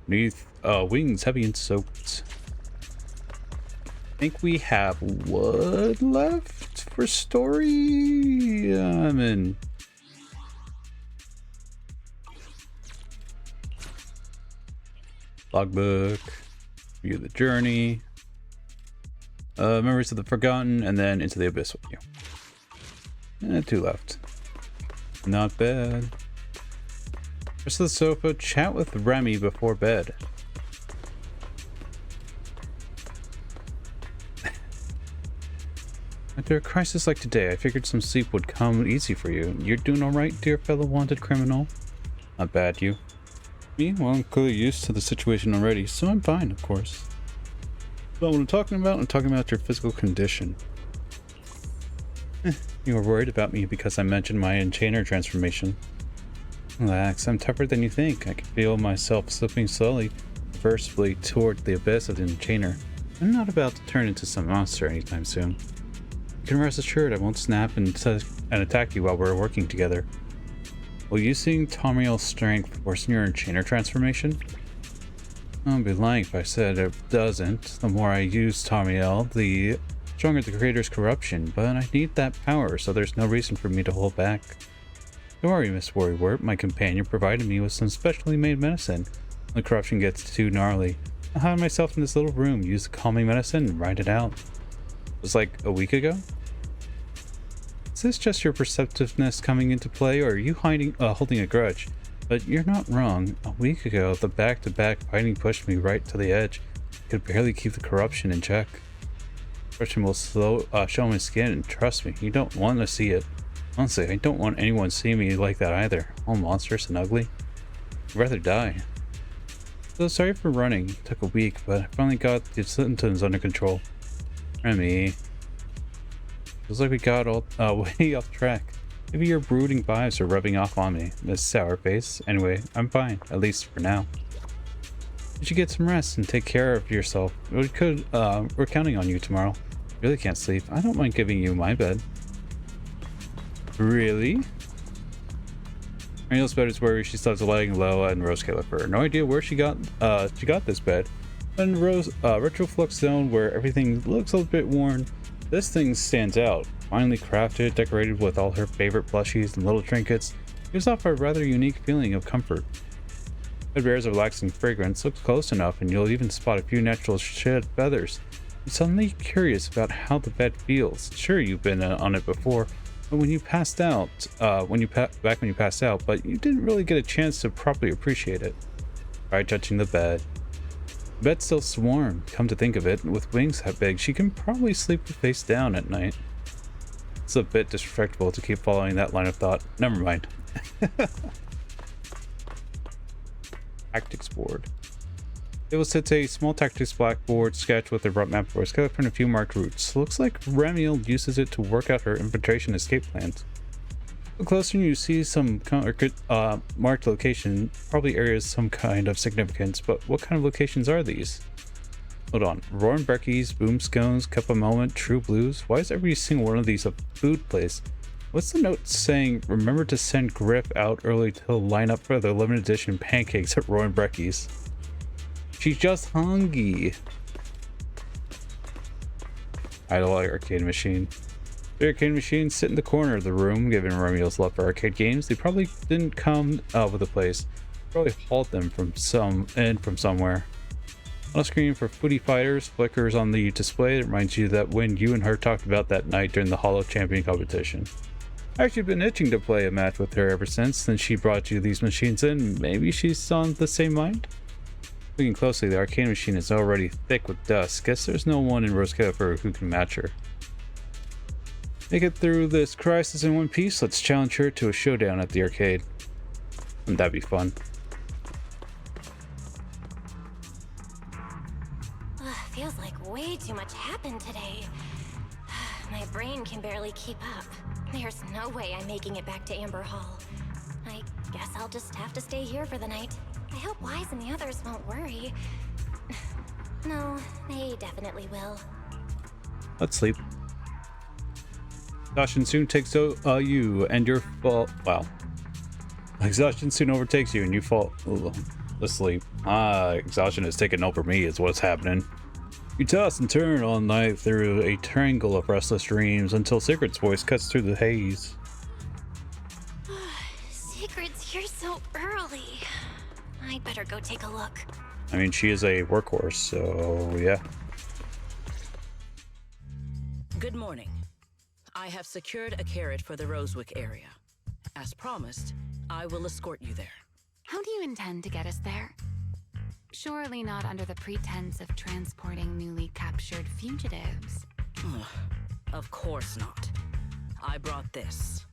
Beneath wings heavy and soaked. I think we have wood left for story. I'm in. Logbook. View the journey. Memories of the Forgotten, and then Into the Abyss with you. 2 left. Not bad. Rest of the sofa, chat with Remy before bed. After a crisis like today, I figured some sleep would come easy for you. You're doing alright, dear fellow wanted criminal? Not bad, you. Me? Well, I'm clearly used to the situation already, so I'm fine, of course. But what I'm talking about your physical condition. You were worried about me because I mentioned my enchainer transformation. Relax, I'm tougher than you think. I can feel myself slipping slowly, reversibly toward the abyss of the enchainer. I'm not about to turn into some monster anytime soon. You can rest assured I won't snap and attack you while we're working together. Will using Tamriel's strength worsen your enchainer transformation? I'd be lying if I said it doesn't. The more I use Tamriel, the stronger the creator's corruption, but I need that power, so there's no reason for me to hold back. Don't worry, Miss Worrywart, my companion provided me with some specially made medicine. When the corruption gets too gnarly, I'll hide myself in this little room, use the calming medicine, and ride it out. It was like a week ago? Is this just your perceptiveness coming into play, or are you holding a grudge? But you're not wrong. A week ago, the back-to-back fighting pushed me right to the edge. I could barely keep the corruption in check. Corruption will show my skin, and trust me, you don't want to see it. Honestly, I don't want anyone seeing me like that either. All monstrous and ugly. I'd rather die. So sorry for running. It took a week, but I finally got the symptoms under control. Remy. Feels like we got all way off track. Maybe your brooding vibes are rubbing off on me, Miss Sourface. Anyway, I'm fine, at least for now. You should get some rest and take care of yourself. We're counting on you tomorrow. You really can't sleep. I don't mind giving you my bed. Really? Ariel's bed is where she starts laying low and Rose Califer. No idea where she got this bed. But in Rose Retroflux Zone, where everything looks a bit worn, this thing stands out. Finely crafted, decorated with all her favorite plushies and little trinkets, gives off a rather unique feeling of comfort. It bears a relaxing fragrance, looks close enough, and you'll even spot a few natural shed feathers. You're suddenly curious about how the bed feels. Sure, you've been on it before, but when you passed out, when you passed out, but you didn't really get a chance to properly appreciate it. Try touching the bed. The bed's still warm. Come to think of it, with wings that big, she can probably sleep face down at night. It's a bit disrespectful to keep following that line of thought. Never mind. Tactics board. It will sit a small tactics blackboard sketch with a route map for a skeleton and a few marked routes. Looks like Remiel uses it to work out her infiltration escape plans. Look closer and you see some marked location, probably areas some kind of significance, but what kind of locations are these? Hold on. Roaring Breckies, Boom Scones, Cup of Moment, True Blues. Why is every single one of these a food place? What's the note saying? Remember to send Griff out early to line up for the limited edition pancakes at Roaring Breckies. She's just hungry. Idle arcade machine. The arcade machines sit in the corner of the room. Given Romeo's love for arcade games, they probably didn't come with the place. Probably hauled them from somewhere. On a screen for Footy Fighters flickers on the display. It reminds you that when you and her talked about that night during the Hollow Champion competition. I've actually been itching to play a match with her ever since she brought you these machines in. Maybe she's on the same mind? Looking closely, the arcade machine is already thick with dust. Guess there's no one in Rose Califer who can match her. Make it through this crisis in one piece. Let's challenge her to a showdown at the arcade. Wouldn't that be fun? Feels like way too much happened today. My brain can barely keep up. There's no way I'm making it back to Amber Hall. I guess I'll just have to stay here for the night. I hope Wise and the others won't worry. No, they definitely will. Let's sleep. Exhaustion soon takes you and your fall. Wow. Exhaustion soon overtakes you and you fall. asleep. Exhaustion is taking over me is what's happening. You toss and turn all night through a tangle of restless dreams until Secret's voice cuts through the haze. Secret's here so early. I'd better go take a look. I mean, she is a workhorse, so yeah. Good morning. I have secured a carrot for the Rosewick area. As promised, I will escort you there. How do you intend to get us there? Surely not under the pretense of transporting newly captured fugitives. Of course not. I brought this.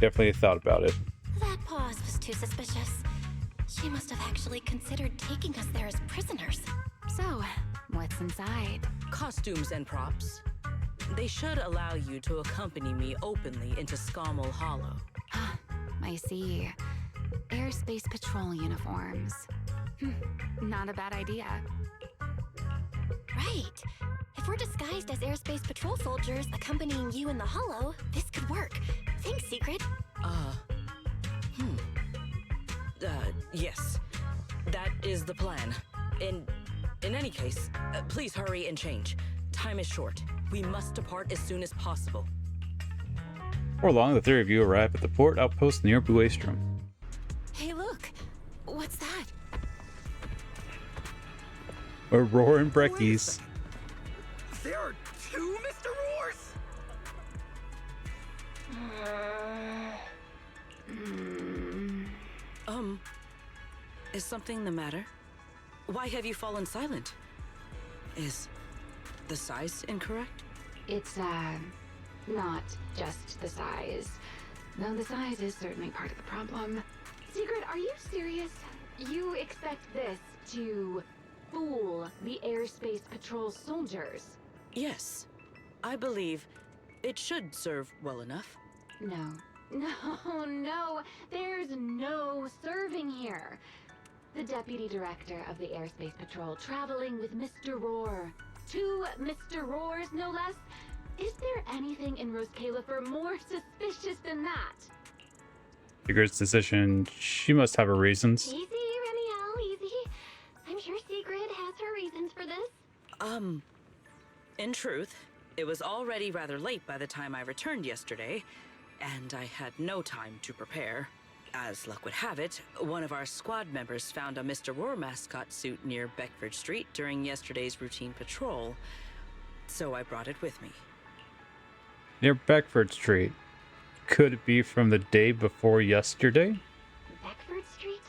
Definitely thought about it. That pause was too suspicious. She must have actually considered taking us there as prisoners. So, what's inside? Costumes and props. They should allow you to accompany me openly into Scommel Hollow. I see. Airspace patrol uniforms. Not a bad idea. Right. If we're disguised as airspace patrol soldiers accompanying you in the hollow, this could work. Thanks, Secret. Yes. That is the plan. In any case, please hurry and change. Time is short. We must depart as soon as possible. Before long, the three of you arrive at the port outpost near Buestrom. Hey, look! What's that? A roaring breckies. There are two Mr. Roars? Is something the matter? Why have you fallen silent? Is the size incorrect? It's, not just the size. Though the size is certainly part of the problem. Secret, are you serious? You expect this to fool the airspace patrol soldiers? Yes. I believe it should serve well enough. No. No. There's no serving here. The deputy director of the airspace patrol traveling with Mr. Roar. Two Mr. Roars, no less. Is there anything in Rose Califer more suspicious than that? Secret's decision. She must have her reasons. Easy, Remiel, easy. I'm sure Secret has her reasons for this. In truth, it was already rather late by the time I returned yesterday, and I had no time to prepare. As luck would have it, one of our squad members found a Mr. Roar mascot suit near Beckford Street during yesterday's routine patrol, so I brought it with me. Near Beckford Street. Could it be from the day before yesterday? Beckford Street?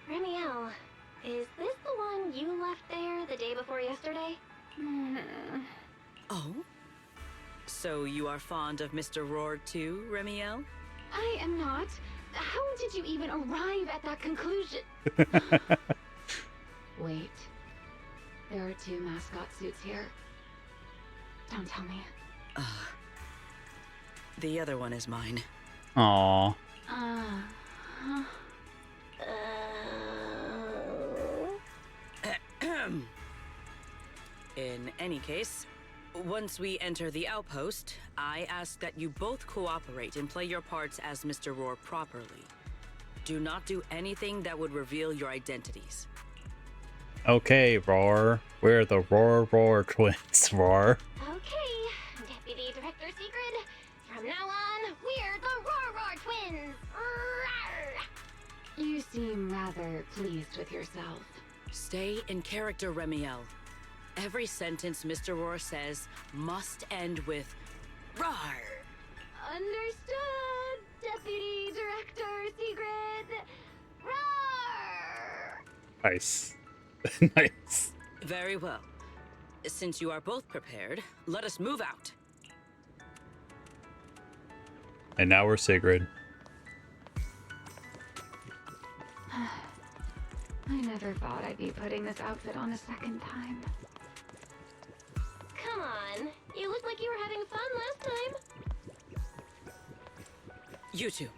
Remiel, is this the one you left there the day before yesterday? Oh? So you are fond of Mr. Roar too, Remiel? I am not. How did you even arrive at that conclusion? Wait. There are two mascot suits here. Don't tell me. The other one is mine. Aww. In any case, once we enter the outpost, I ask that you both cooperate and play your parts as Mr. Roar properly. Do not do anything that would reveal your identities. Okay, Roar. We're the Roar twins, Roar. Okay, Deputy Director Secret. From now on, we're the Roar Twins. Rawr! You seem rather pleased with yourself. Stay in character, Remiel. Every sentence Mr. Roar says must end with "Rawr." Understood, Deputy Director Secret. Roar! Nice. Nice. Very well. Since you are both prepared, let us move out. And now we're Sigrid. I never thought I'd be putting this outfit on a second time. Come on, you looked like you were having fun last time. You two,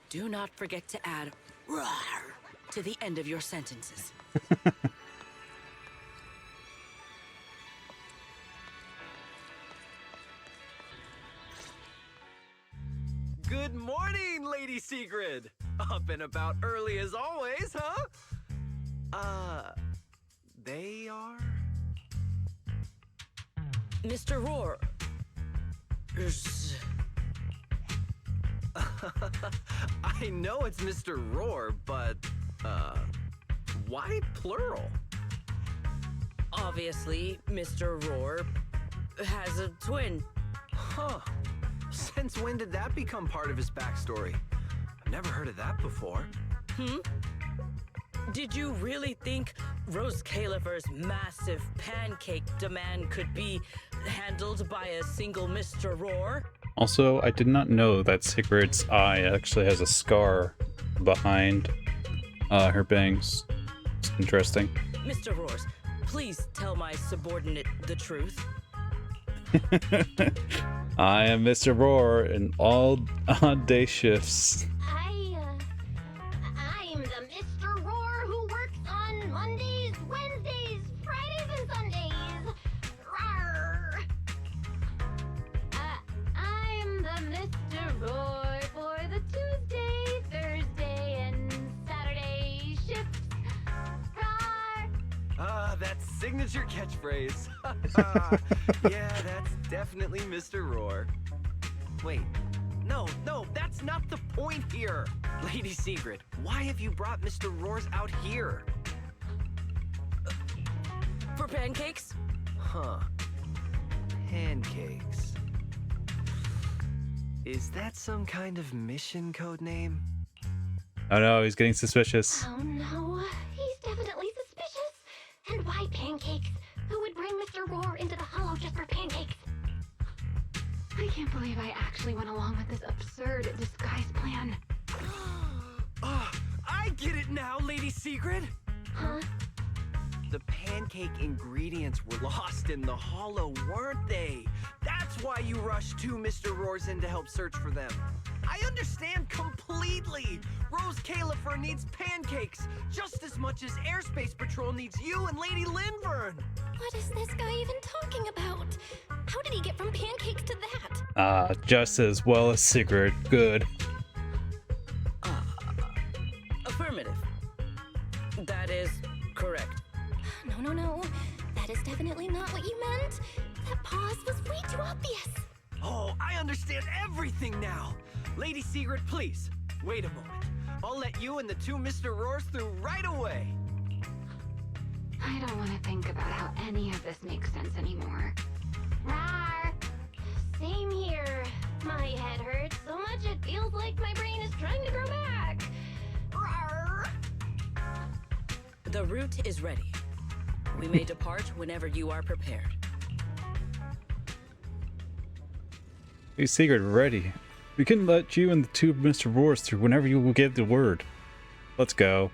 do not forget to add "rawr" to the end of your sentences. Good morning, Lady Sigrid. Up and about early as always, huh? They are? Mr. Roar. I know it's Mr. Roar, but, why plural? Obviously, Mr. Roar has a twin. Huh. Since when did that become part of his backstory? I've never heard of that before. Did you really think Rose Califer's massive pancake demand could be handled by a single Mr. Roar? Also, I did not know that Sigrid's eye actually has a scar behind her bangs. It's interesting. Mr. Roars, please tell my subordinate the truth. I am Mr. Roar in all odd day shifts. I'm the Mr. Roar who works on Mondays, Wednesdays, Fridays, and Sundays. Rawr. I'm the Mr. Roar for the Tuesday, Thursday, and Saturday shifts. Rawr. That signature catchphrase. Yeah, that's definitely Mr. Roar. Wait, no, that's not the point here. Lady Sigrid, why have you brought Mr. Roars out here? For pancakes? Huh. Pancakes. Is that some kind of mission code name? Oh no, he's getting suspicious. Oh no, he's definitely suspicious. And why pancakes? Who would bring Mr. Roar into the hollow just for pancakes? I can't believe I actually went along with this absurd disguise plan. I get it now, Lady Sigrid. Huh? The pancake ingredients were lost in the hollow, weren't they? That's why you rushed two Mr. Roars in to help search for them. I understand completely. Rose Califer needs pancakes just as much as Airspace Patrol needs you and Lady Linvern. What is this guy even talking about? How did he get from pancakes to that? Just as well as Sigrid. Good. Affirmative. That is correct. No. That is definitely not what you meant. That pause was way too obvious. Oh, I understand everything now. Lady Sigrid, please, wait a moment. I'll let you and the two Mr. Roars through right away. I don't want to think about how any of this makes sense anymore. Rawr. Same here. My head hurts so much it feels like my brain is trying to grow back. Rawr. The route is ready. We may depart whenever you are prepared. Hey Sigrid, ready. We can let you and the two Mr. Roars through whenever you will give the word. Let's go.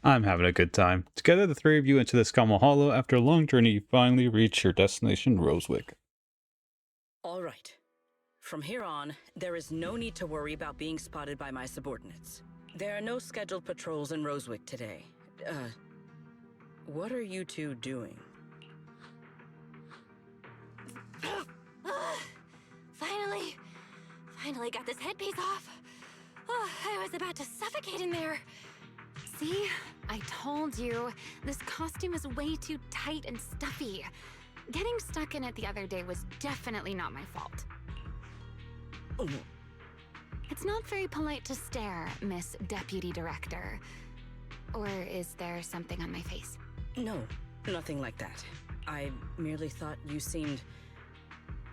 I'm having a good time. Together, the three of you enter the Scommel Hollow. After a long journey, you finally reach your destination, Rosewick. All right. From here on, there is no need to worry about being spotted by my subordinates. There are no scheduled patrols in Rosewick today. What are you two doing? Finally got this headpiece off. Oh, I was about to suffocate in there. See? I told you. This costume is way too tight and stuffy. Getting stuck in it the other day was definitely not my fault. Oh, It's not very polite to stare, Miss Deputy Director. Or is there something on my face? no, nothing like that. I merely thought you seemed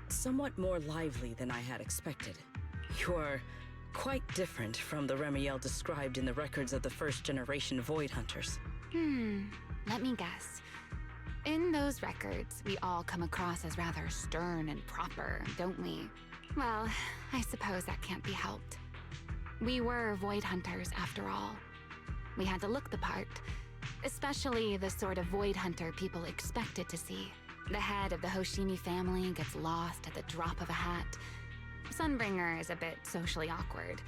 somewhat more lively than I had expected. You are quite different from the Remiel described in the records of the first-generation Void Hunters. Let me guess. In those records, we all come across as rather stern and proper, don't we? Well, I suppose that can't be helped. We were Void Hunters, after all. We had to look the part, especially the sort of Void Hunter people expected to see. The head of the Hoshimi family gets lost at the drop of a hat. Sunbringer is a bit socially awkward.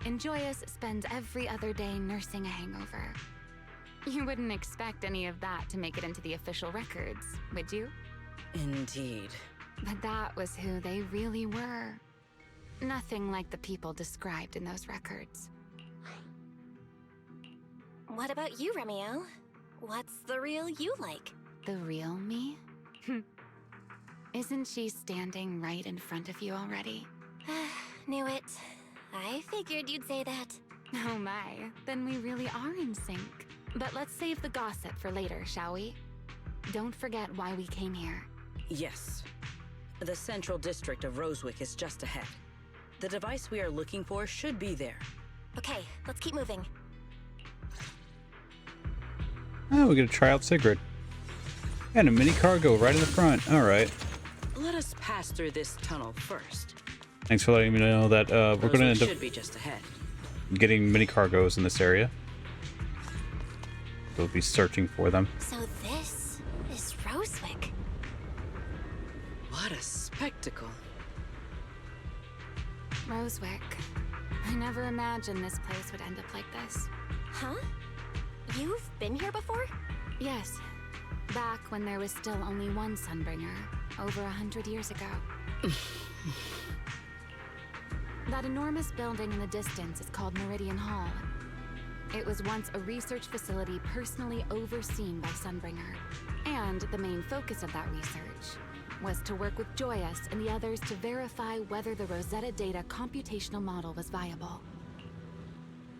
And Joyous spends every other day nursing a hangover. You wouldn't expect any of that to make it into the official records, would you? Indeed. But that was who they really were. Nothing like the people described in those records. What about you, Remiel? What's the real you like? The real me? Isn't she standing right in front of you already? Knew it. I figured you'd say that. Oh my, then we really are in sync. But let's save the gossip for later, shall we? Don't forget why we came here. Yes. The central district of Rosewick is just ahead. The device we are looking for should be there. Okay, let's keep moving. Oh, we're gonna try out Sigrid. And a mini cargo right in the front. All right. Let us pass through this tunnel first. Thanks for letting me know that we're Rosewick gonna end up should be just ahead. getting mini cargos in this area. We'll be searching for them. So this is Rosewick. What a spectacle. Rosewick. I never imagined this place would end up like this. Huh? You've been here before? Yes. Back when there was still only one Sunbringer, over 100 years ago. That enormous building in the distance is called Meridian Hall. It was once a research facility personally overseen by Sunbringer. And the main focus of that research was to work with Joyous and the others to verify whether the Rosetta Data computational model was viable.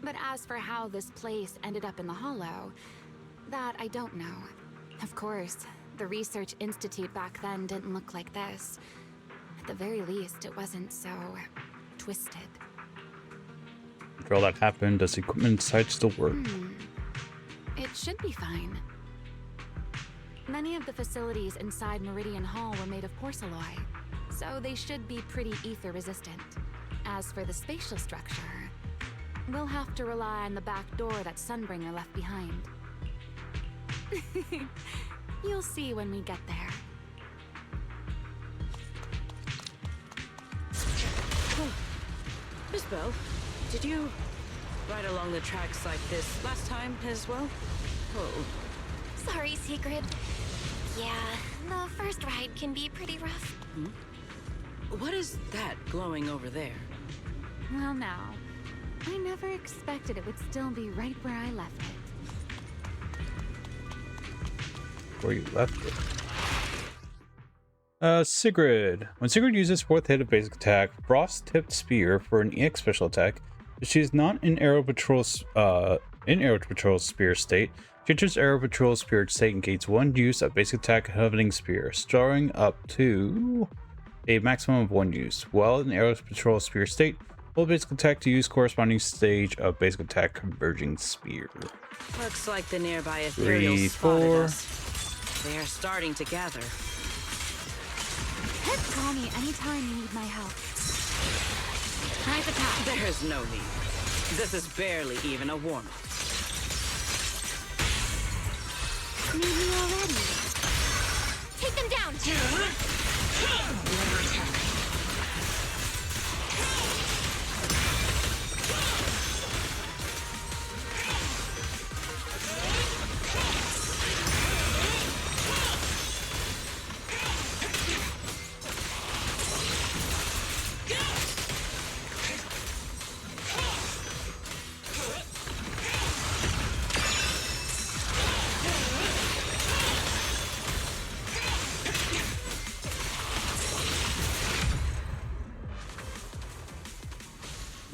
But as for how this place ended up in the Hollow, that I don't know. Of course, the Research Institute back then didn't look like this. At the very least, it wasn't so twisted. After all that happened, does the equipment inside still work? It should be fine. Many of the facilities inside Meridian Hall were made of porcelain, so they should be pretty ether resistant. As for the spatial structure, we'll have to rely on the back door that Sunbringer left behind. You'll see when we get there. Miss Bell, did you ride along the tracks like this last time as well? Oh, Sorry, Sigrid. Yeah, the first ride can be pretty rough. what is that glowing over there? Well now, I never expected it would still be right where I left it. Where you left it. Sigrid. When Sigrid uses fourth hit of basic attack, frost-tipped spear for an EX special attack, if she is not in Arrow Patrol's spear state, she enters Arrow Patrol Spirit State and gains one use of basic attack Coveting Spear, storing up to a maximum of one use. While in Arrow Patrol Spear State, hold basic attack to use corresponding stage of basic attack Converging Spear. Looks like the nearby ethereal 3, spotted 4. us. They are starting to gather. Call me anytime you need my help. Knife attack. There's no need. This is barely even a warm-up. Need me already. Take them down!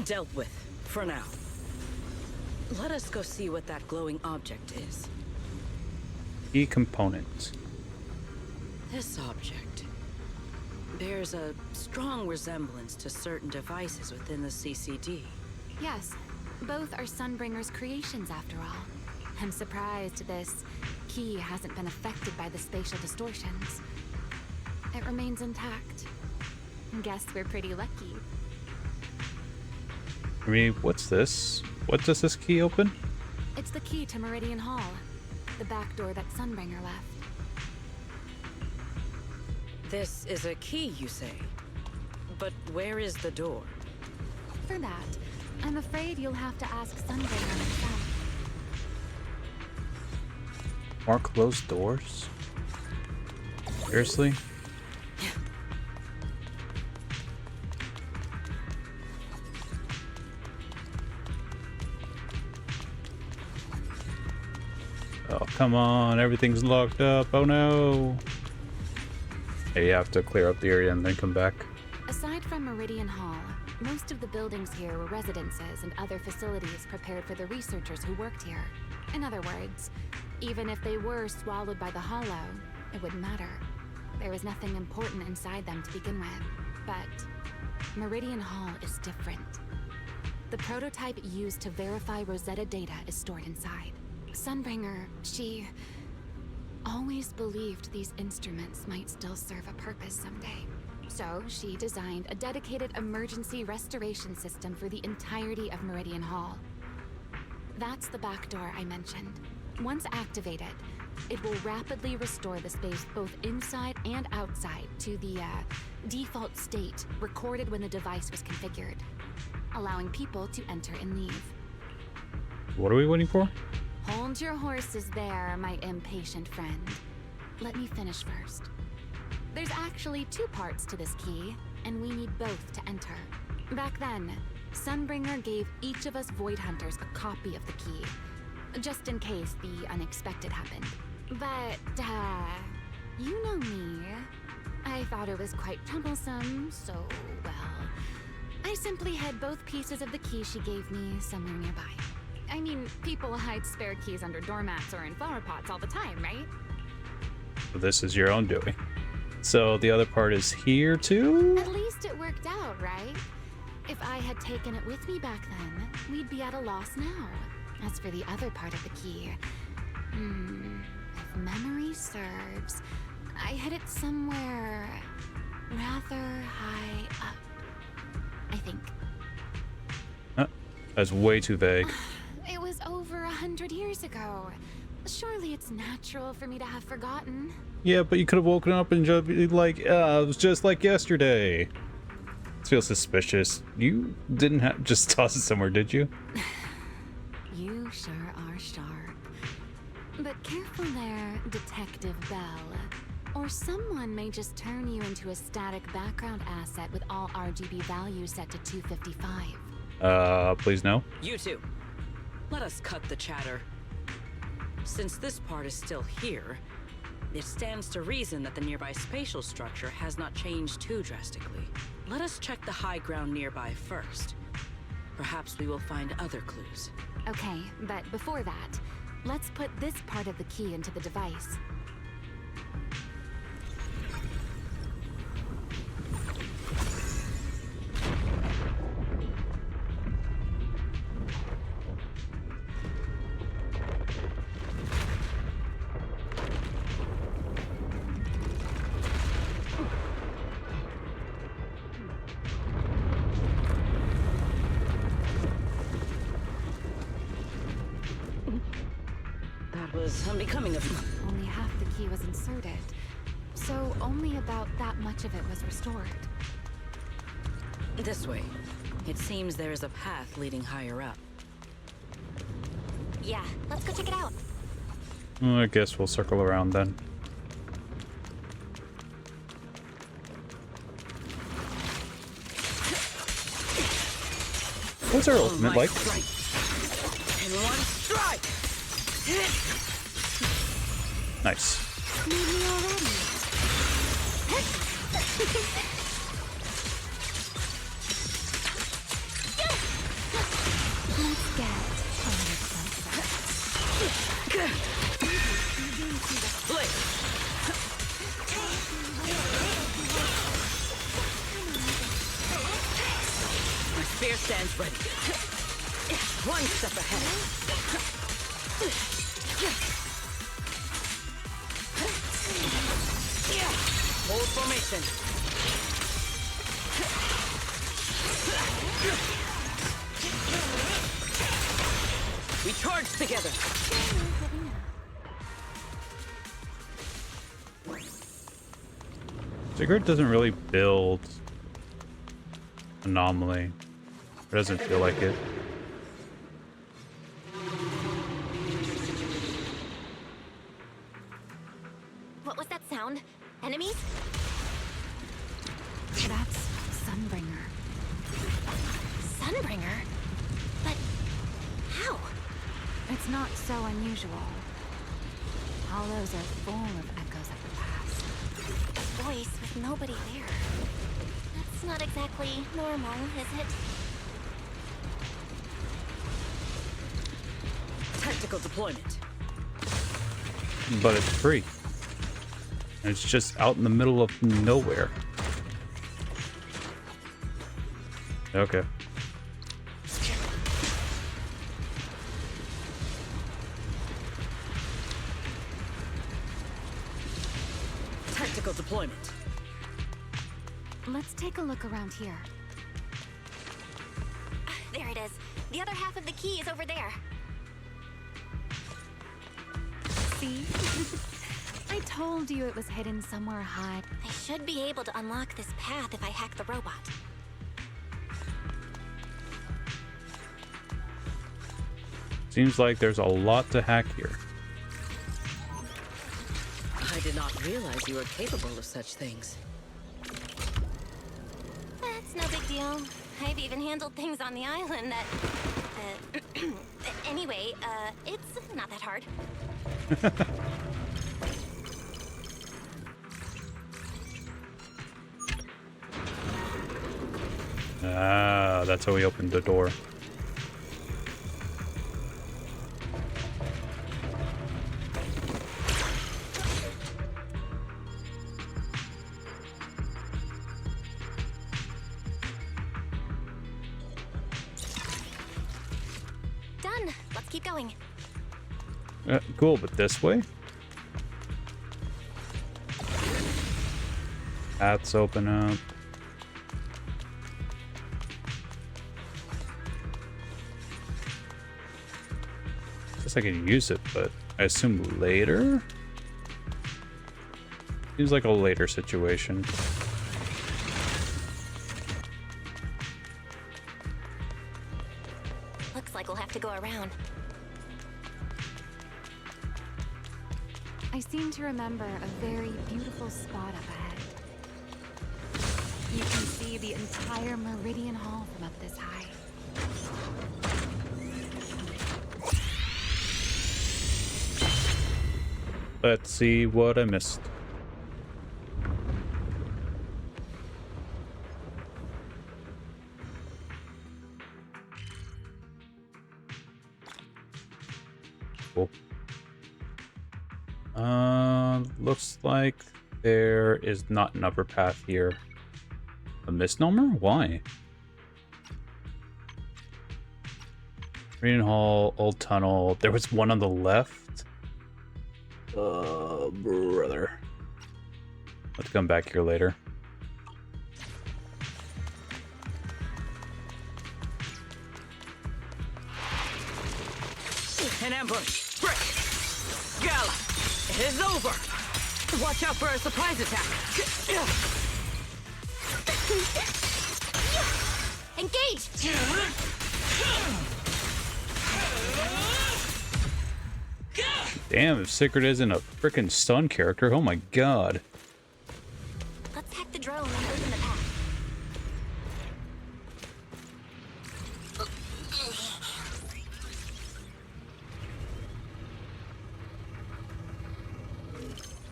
Dealt with, for now. Let us go see what that glowing object is. Key component. This object bears a strong resemblance to certain devices within the CCD. Yes, both are Sunbringer's creations after all. I'm surprised this key hasn't been affected by the spatial distortions. It remains intact. Guess we're pretty lucky. I mean, what's this? What does this key open? It's the key to Meridian Hall, the back door that Sunbringer left. This is a key, you say? But where is the door? For that, I'm afraid you'll have to ask Sunbringer himself. More closed doors? Seriously? Oh, come on. Everything's locked up. Oh, no. Hey, you have to clear up the area and then come back. Aside from Meridian Hall, most of the buildings here were residences and other facilities prepared for the researchers who worked here. In other words, even if they were swallowed by the Hollow, it wouldn't matter. There was nothing important inside them to begin with. But Meridian Hall is different. The prototype used to verify Rosetta data is stored inside. Sunbringer, she always believed these instruments might still serve a purpose someday. So she designed a dedicated emergency restoration system for the entirety of Meridian Hall. That's the back door I mentioned. Once activated, it will rapidly restore the space both inside and outside to the default state recorded when the device was configured, allowing people to enter and leave. What are we waiting for? Hold your horses there, my impatient friend. Let me finish first. There's actually two parts to this key, and we need both to enter. Back then, Sunbringer gave each of us Void Hunters a copy of the key, just in case the unexpected happened. But, you know me. I thought it was quite troublesome, so, well, I simply hid both pieces of the key she gave me somewhere nearby. I mean, people hide spare keys under doormats or in flower pots all the time, right? This is your own doing. So the other part is here too? At least it worked out, right? If I had taken it with me back then, we'd be at a loss now. As for the other part of the key, if memory serves, I hid it somewhere rather high up, I think. That's way too vague. It was over 100 years ago. Surely it's natural for me to have forgotten. Yeah, but you could have woken up and just be like, it was just like yesterday. It feels suspicious. You didn't just toss it somewhere, did you? You sure are sharp. But careful there, Detective Bell. Or someone may just turn you into a static background asset with all RGB values set to 255. Please no. You two, let us cut the chatter. Since this part is still here, it stands to reason that the nearby spatial structure has not changed too drastically. Let us check the high ground nearby first. Perhaps we will find other clues. Okay, but before that, let's put this part of the key into the device. Unbecoming of you. Only half the key was inserted, so only about that much of it was restored. This way. It seems there is a path leading higher up. Yeah, let's go check it out. Well, I guess we'll circle around then. What's our ultimate like? In one strike! Nice. Need me already. Let's get a little closer. My spear stands ready. One step ahead. Hold formation. We charge together. Sigurd doesn't really build anomaly. It doesn't feel like it. What was that sound? Enemies? That's Sunbringer. Sunbringer? But how? It's not so unusual. hollows are full of echoes of the past. A voice with nobody there. That's not exactly normal, is it? Tactical deployment. But it's free. And it's just out in the middle of nowhere. Okay. Tactical deployment. Let's take a look around here. There it is. The other half of the key is over there. See? I told you it was hidden somewhere high. I should be able to unlock this path if I hack the robot. Seems like there's a lot to hack here. I did not realize you were capable of such things. That's no big deal. I've even handled things on the island that... anyway, it's not that hard. Ah, that's how we opened the door. Done. Let's keep going. Cool, but this way? Paths open up. Guess I could use it, but I assume later? Seems like a later situation. Looks like we'll have to go around. I seem to remember a very beautiful spot up ahead. You can see the entire Meridian Hall from up this high. Let's see what I missed. Cool. Looks like there is not an upper path here. A misnomer? Why? Green Hall, Old Tunnel. There was one on the left. Brother. Let's come back here later. An ambush. Brick. Gala. It is over. Watch out for a surprise attack. Engage! Damn, if Secret isn't a freaking stun character, oh my god. Let's hack the drone and open the path.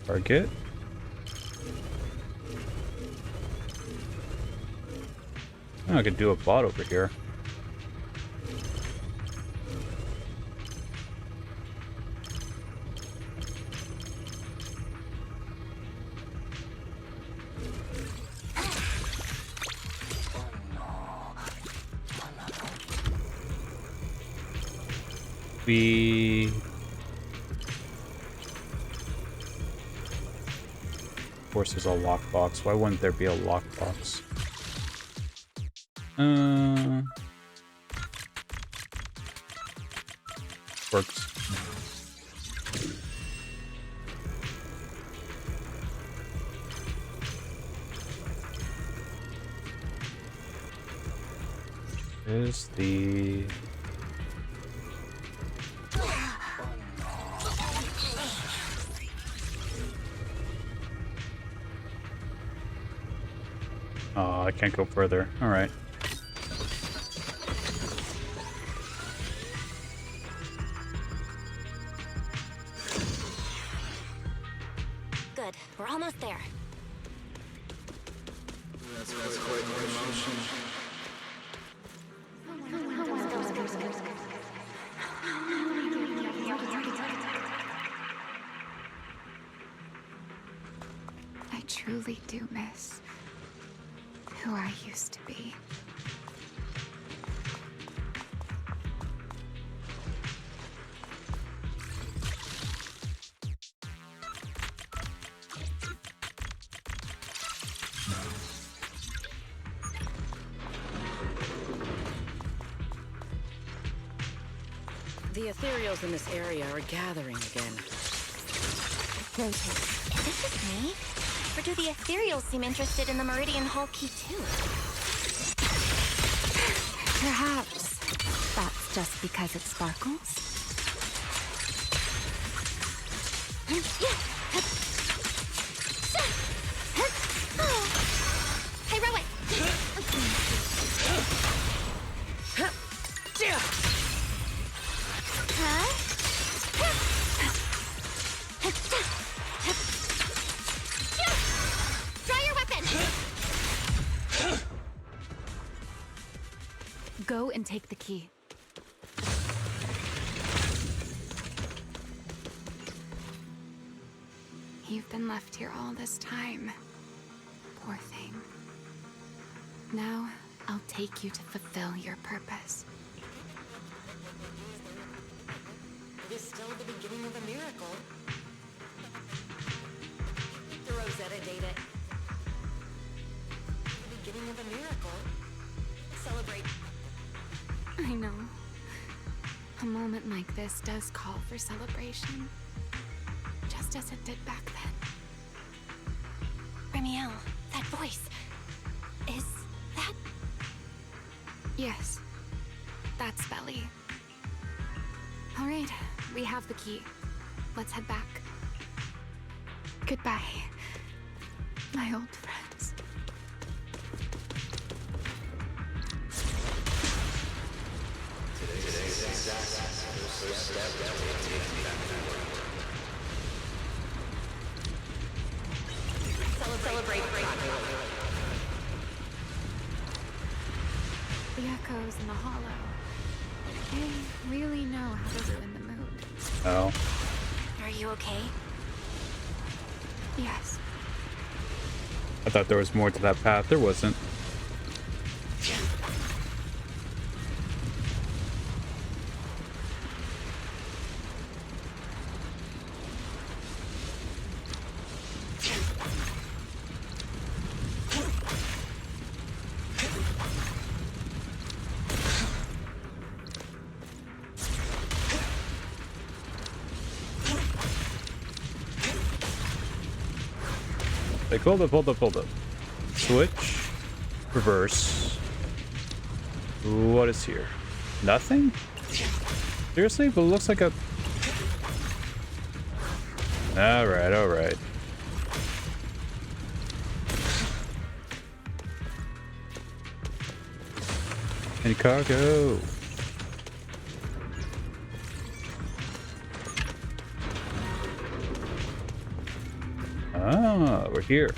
Target. Oh, I could do a bot over here. Of course, there's a lockbox. Why wouldn't there be a lockbox? Works. Is the... Oh, I can't go further. All right. good. We're almost there. That's quite an emotion. I truly do miss who I used to be. The ethereals in this area are gathering again. Rotate. Is this just me? Or do the ethereals seem interested in the Meridian Hall key too? Perhaps that's just because it sparkles. Heroic! Draw your weapon! Go and take the key. You've been left here all this time. Poor thing. Now, I'll take you to fulfill your purpose. It is still the beginning of a miracle. The Rosetta data. The beginning of a miracle. Celebrate. I know. A moment like this does call for celebration. Just as it did back then. Remiel, that voice. Is that... Yes. That's Belly. All right, we have the key. Let's head back. Goodbye, my old friends. Celebrate. The echoes in the hollow. They really know how to ruin the mood. Oh. Are you okay? Yes. I thought there was more to that path. There wasn't. Like, hold up. Switch. Reverse. What is here? Nothing? Seriously? But it looks like a... Alright. Any cargo? Ah, we're here.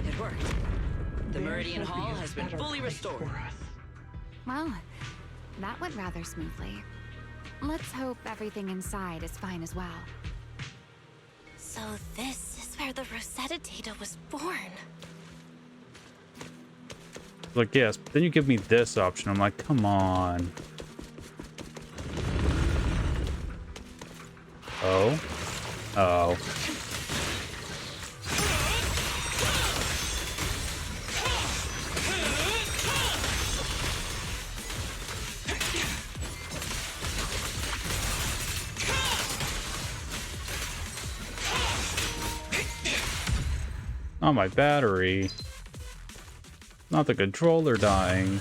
It worked. The Meridian Hall has been fully restored. Well, that went rather smoothly. Let's hope everything inside is fine as well. So this is where the Rosetta data was born. Like, yes, but then you give me this option. I'm like, come on. Oh. Not my battery. Not the controller dying.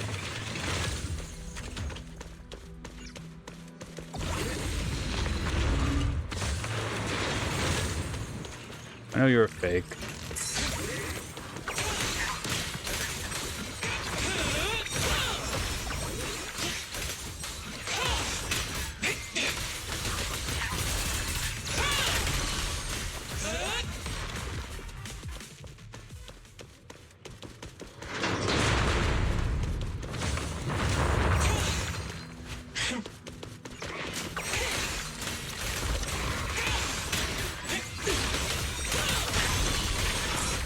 I know you're a fake.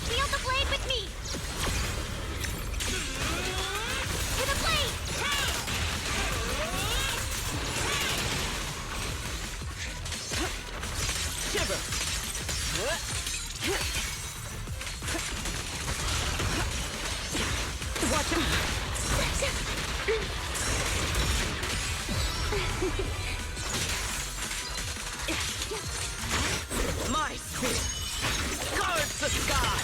Feel the blade with me! To the blade! Shiver! Watch him! My spear guards the sky!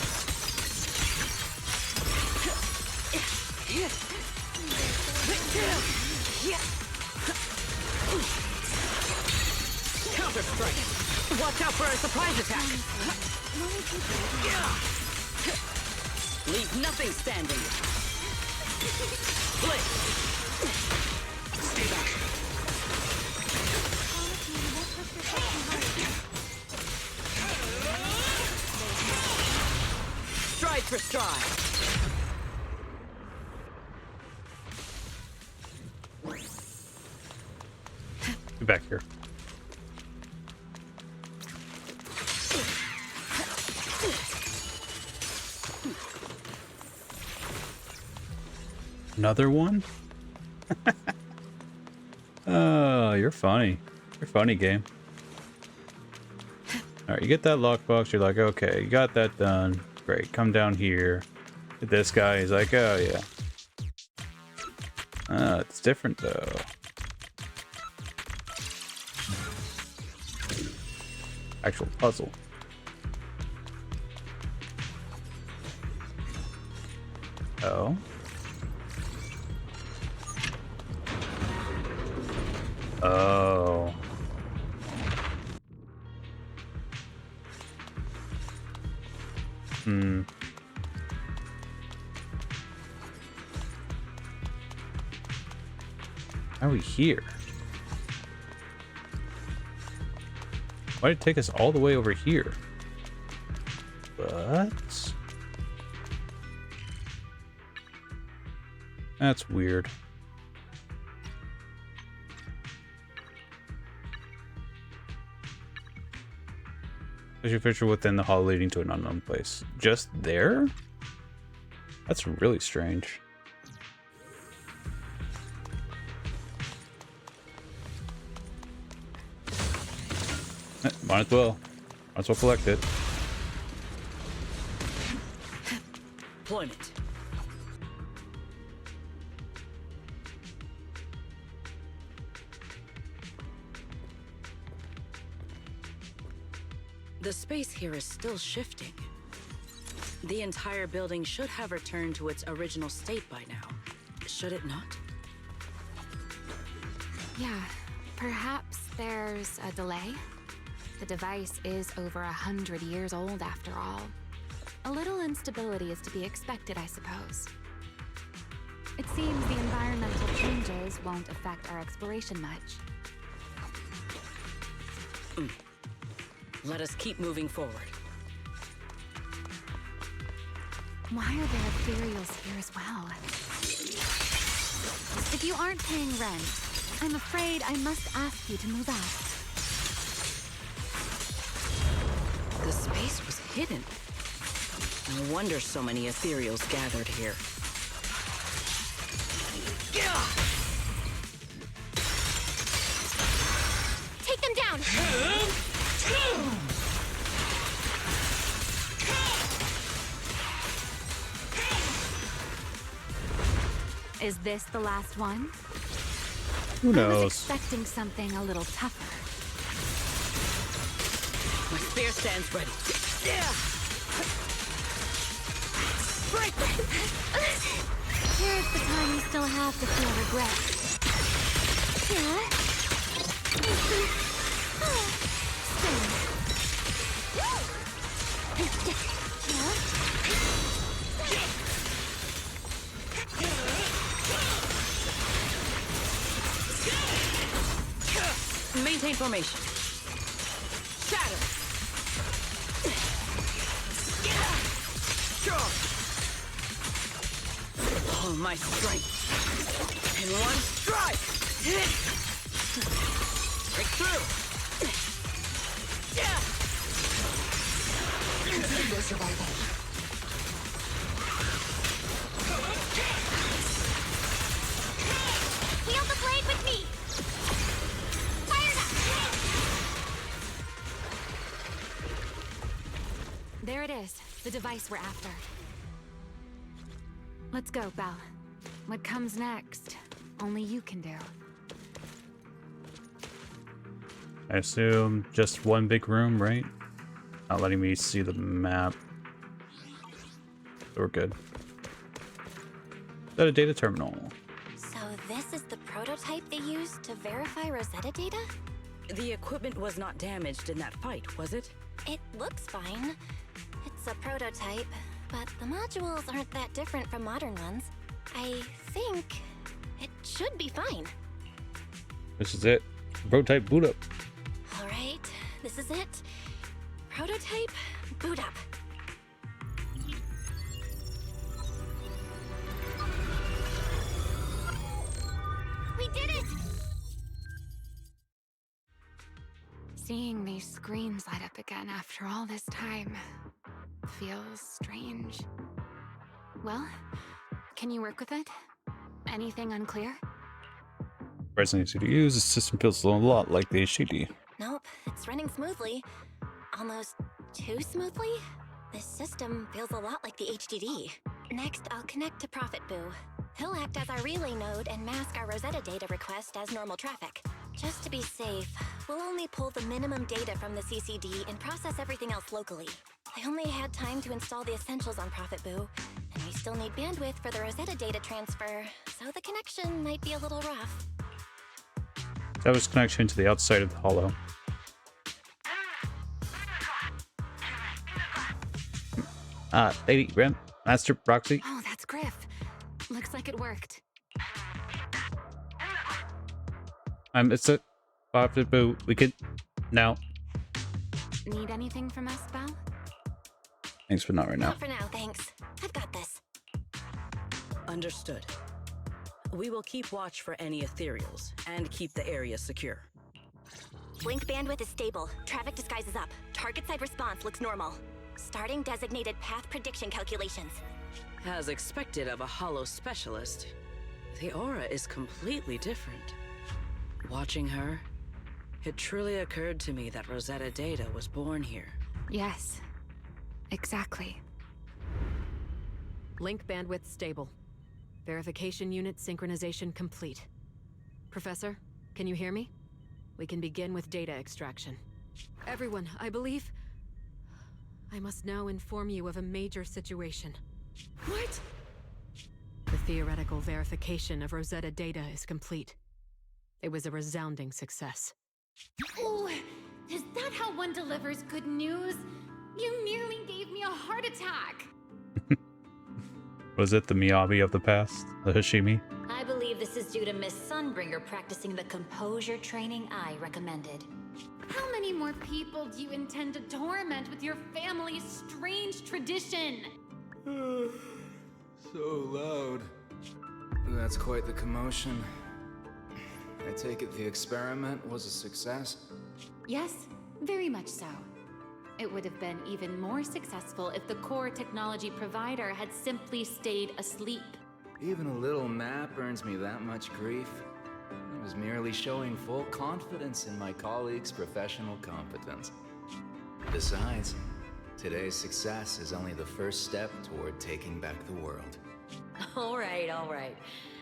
Counter strike! Watch out for a surprise attack! Leave nothing standing! Blitz! Stay back! Stride for stride! Get back here. Another one? Oh, you're funny. You're funny, game. Alright, you get that lockbox, you're like, okay, you got that done. Great, come down here. Get this guy, he's like, oh yeah. It's different though. Actual puzzle. Oh. Oh. Hmm. How are we here? Why did it take us all the way over here? But that's weird. There's your picture within the hall leading to an unknown place. Just there? That's really strange. Might as well. Might as well collect it. Deployment. The space here is still shifting. The entire building should have returned to its original state by now. Should it not? Yeah, perhaps there's a delay. The device is over 100 years old after all. A little instability is to be expected, I suppose. It seems the environmental changes won't affect our exploration much. Let us keep moving forward. Why are there ethereals here as well? If you aren't paying rent, I'm afraid I must ask you to move out. The space was hidden. No wonder so many ethereals gathered here. Take them down! Is this the last one? Who I was knows? expecting something a little tougher. My spear stands ready. Break! Here's the time you still have to feel regret. Maintain formation. Shatter. All my strength in one strike. Break through. Wield the blade with me! Fire that! There it is, the device we're after. Let's go, Belle. What comes next, only you can do. I assume just one big room, right? Not letting me see the map. We're good. Is that a data terminal? So this is the prototype they used to verify Rosetta data? The equipment was not damaged in that fight, was it? It looks fine. It's a prototype, but the modules aren't that different from modern ones. I think it should be fine. This is it. Prototype boot up. All right, this is it. Prototype boot up. We did it! Seeing these screens light up again after all this time feels strange. Well, can you work with it? Anything unclear? Surprisingly easy to use. The system feels a lot like the HDD. Nope, it's running smoothly. Almost too smoothly? This system feels a lot like the HDD. Next, I'll connect to Prophet Boo. He'll act as our relay node and mask our Rosetta data request as normal traffic. Just to be safe, we'll only pull the minimum data from the CCD and process everything else locally. I only had time to install the essentials on Prophet Boo, and we still need bandwidth for the Rosetta data transfer, so the connection might be a little rough. That was connection to the outside of the hollow. Lady, Rem, Master, Roxy. Oh, that's Griff. Looks like it worked. It's a Prophet Boo. We could now. Need anything from us, Belle? Thanks, but not right now. Not for now, thanks. I've got this. Understood. We will keep watch for any ethereals and keep the area secure. Link bandwidth is stable. Traffic disguise is up. Target side response looks normal. Starting designated path prediction calculations. As expected of a hollow specialist, the aura is completely different. Watching her, it truly occurred to me that Rosetta data was born here. Yes, exactly. Link bandwidth stable. Verification unit synchronization complete. Professor, can you hear me? We can begin with data extraction. Everyone, I believe... I must now inform you of a major situation. What? The theoretical verification of Rosetta data is complete. It was a resounding success. Oh, is that how one delivers good news? You nearly gave me a heart attack. Was it the Miyabi of the past? The Hashimi? I believe this is due to Miss Sunbringer practicing the composure training I recommended. How many more people do you intend to torment with your family's strange tradition? So loud. That's quite the commotion. I take it the experiment was a success? Yes, very much so. It would have been even more successful if the core technology provider had simply stayed asleep. Even a little map earns me that much grief. I was merely showing full confidence in my colleagues' professional competence. Besides, today's success is only the first step toward taking back the world. All right, all right.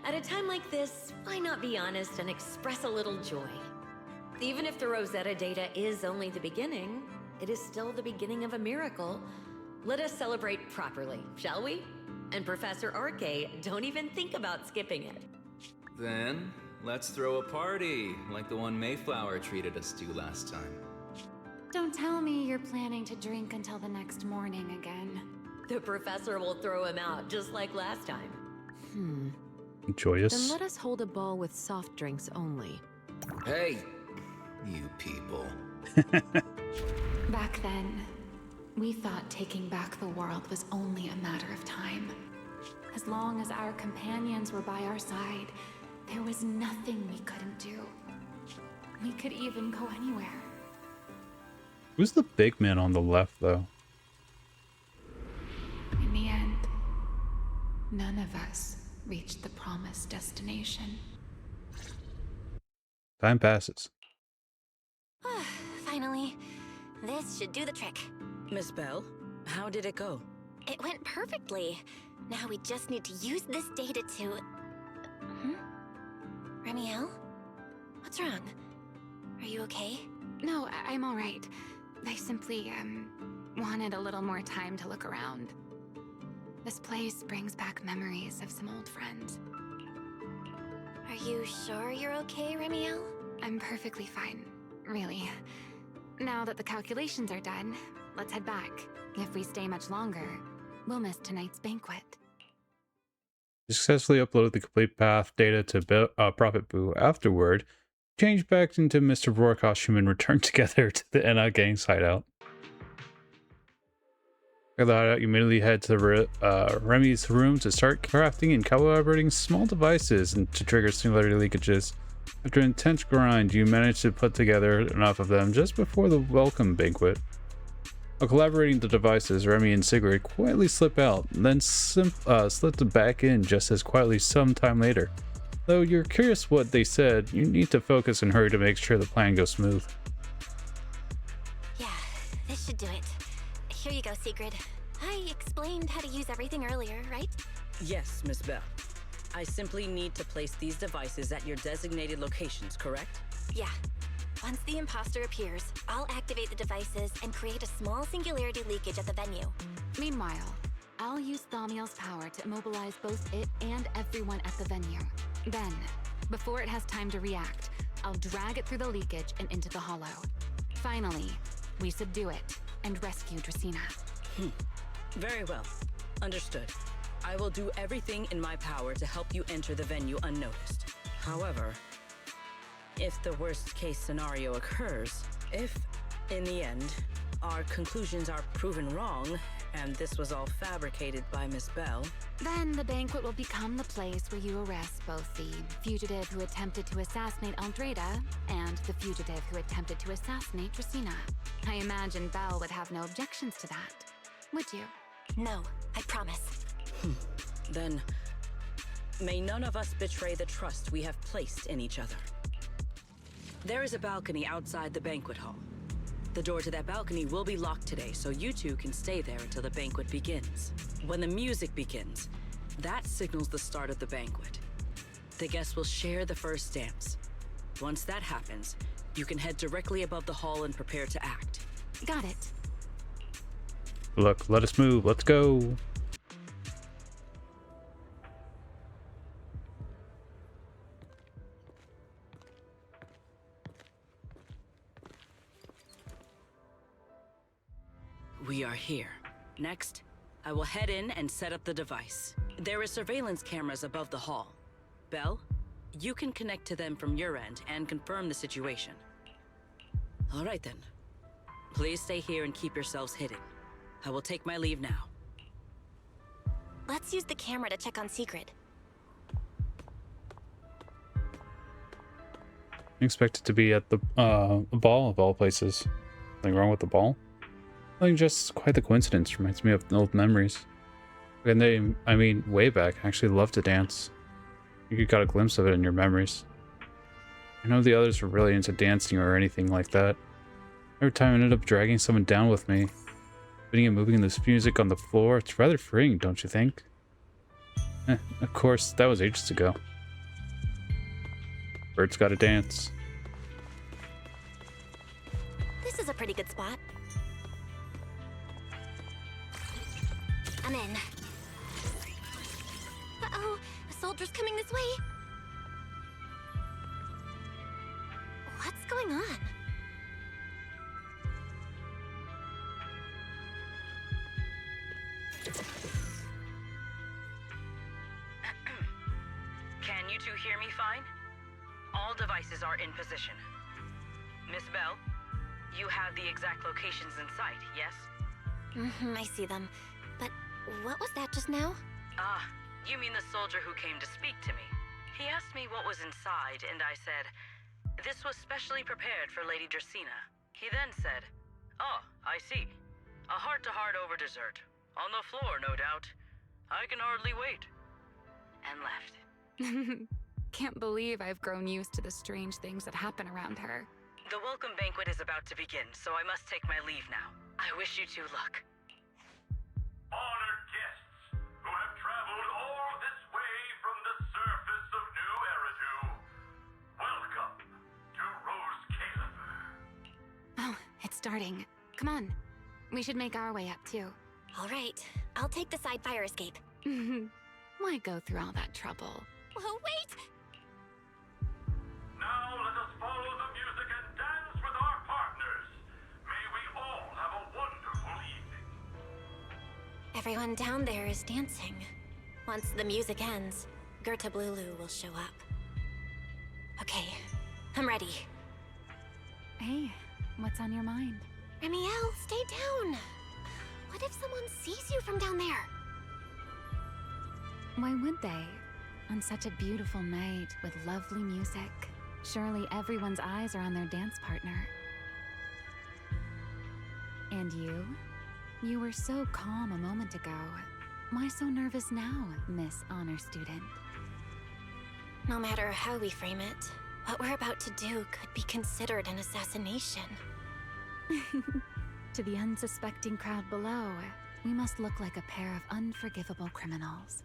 At a time like this, why not be honest and express a little joy? Even if the Rosetta data is only the beginning, it is still the beginning of a miracle. Let us celebrate properly, shall we? And Professor Arke, don't even think about skipping it. Then, let's throw a party, like the one Mayflower treated us to last time. Don't tell me you're planning to drink until the next morning again. The professor will throw him out, just like last time. Then Joyous. let us hold a ball with soft drinks only. Hey! You people. Back then, we thought taking back the world was only a matter of time. As long as our companions were by our side, there was nothing we couldn't do. We could even go anywhere. Who's the big man on the left, though? In the end, none of us reached the promised destination. Time passes. Finally. This should do the trick. Miss Bell, how did it go? It went perfectly. Now we just need to use this data to... Remiel? What's wrong? Are you okay? No, I'm all right. I simply, wanted a little more time to look around. This place brings back memories of some old friends. Are you sure you're okay, Remiel? I'm perfectly fine, really. Now that the calculations are done, let's head back. If we stay much longer, we'll miss tonight's banquet. You successfully uploaded the complete path data to Profit Boo. Afterward, change back into Mr. Roar costume and return together to the NI Gang's hideout. At the hideout, you immediately head to Remy's room to start crafting and calibrating small devices and to trigger singularity leakages. After an intense grind, you manage to put together enough of them just before the welcome banquet. While collaborating the devices, Remy and Sigrid quietly slip out, then slip back in just as quietly some time later. Though you're curious what they said, you need to focus and hurry to make sure the plan goes smooth. Yeah, this should do it. Here you go, Sigrid. I explained how to use everything earlier, right? Yes, Miss Bell. I simply need to place these devices at your designated locations, correct? Yeah. Once the imposter appears, I'll activate the devices and create a small singularity leakage at the venue. Meanwhile, I'll use Thaumiel's power to immobilize both it and everyone at the venue. Then, before it has time to react, I'll drag it through the leakage and into the hollow. Finally, we subdue it and rescue Dracaena. Very well. Understood. I will do everything in my power to help you enter the venue unnoticed. However, if the worst case scenario occurs, if, in the end, our conclusions are proven wrong, and this was all fabricated by Miss Bell, then the banquet will become the place where you arrest both the fugitive who attempted to assassinate Aldrada and the fugitive who attempted to assassinate Dracaena. I imagine Belle would have no objections to that. Would you? No, I promise. Then may none of us betray the trust we have placed in each other. There is a balcony outside the banquet hall. The door to that balcony will be locked today, so you two can stay there until the banquet begins. When the music begins, that signals the start of the banquet. The guests will share the first dance. Once that happens, you can head directly above the hall and prepare to act. Got it. Look, let us move. Let's go. We are here. Next, I will head in and set up the device. There are surveillance cameras above the hall. Belle, you can connect to them from your end and confirm the situation. All right then. Please stay here and keep yourselves hidden. I will take my leave now. Let's use the camera to check on Sigrid. I expect it to be at the ball of all places. Something wrong with the ball? I think just quite the coincidence. Reminds me of old memories. And they, I mean, way back, I actually loved to dance. You got a glimpse of it in your memories. I know the others were really into dancing or anything like that. Every time I ended up dragging someone down with me. Spinning and moving this music on the floor, it's rather freeing, don't you think? Of course, that was ages ago. Birds gotta dance. This is a pretty good spot. I'm in. Uh-oh, a soldier's coming this way. What's going on? Can you two hear me fine? All devices are in position. Miss Bell, you have the exact locations in sight, yes? I see them. But what was that just now? Ah, you mean the soldier who came to speak to me. He asked me what was inside, and I said, this was specially prepared for Lady Dracaena. He then said, oh, I see. A heart-to-heart over dessert. On the floor, no doubt. I can hardly wait. And left. Can't believe I've grown used to the strange things that happen around her. The welcome banquet is about to begin, so I must take my leave now. I wish you two luck. Honored guests who have traveled all this way from the surface of New Eridu, welcome to Rose Caliber. Oh, it's starting. Come on. We should make our way up, too. All right, I'll take the side fire escape. Why go through all that trouble? Oh, wait! Now let us follow the music and dance with our partners. May we all have a wonderful evening. Everyone down there is dancing. Once the music ends, Gerta Blulu will show up. Okay, I'm ready. Hey, what's on your mind? Remiel, stay down! What if someone sees you from down there? Why would they? On such a beautiful night with lovely music. Surely everyone's eyes are on their dance partner. And you? You were so calm a moment ago. Why so nervous now, Miss Honor Student? No matter how we frame it, what we're about to do could be considered an assassination. To the unsuspecting crowd below, we must look like a pair of unforgivable criminals.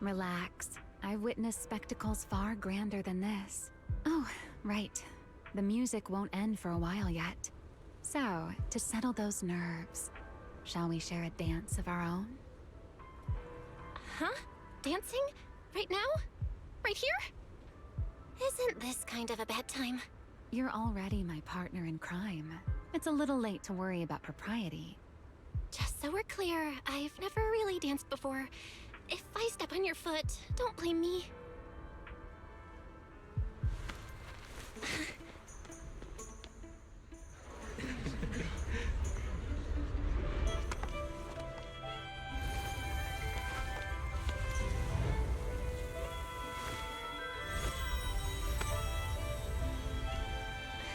Relax. I've witnessed spectacles far grander than this. Oh, right. The music won't end for a while yet. So, to settle those nerves, shall we share a dance of our own? Huh? Dancing? Right now? Right here? Isn't this kind of a bad time? You're already my partner in crime. It's a little late to worry about propriety. Just so we're clear, I've never really danced before. If I step on your foot, don't blame me.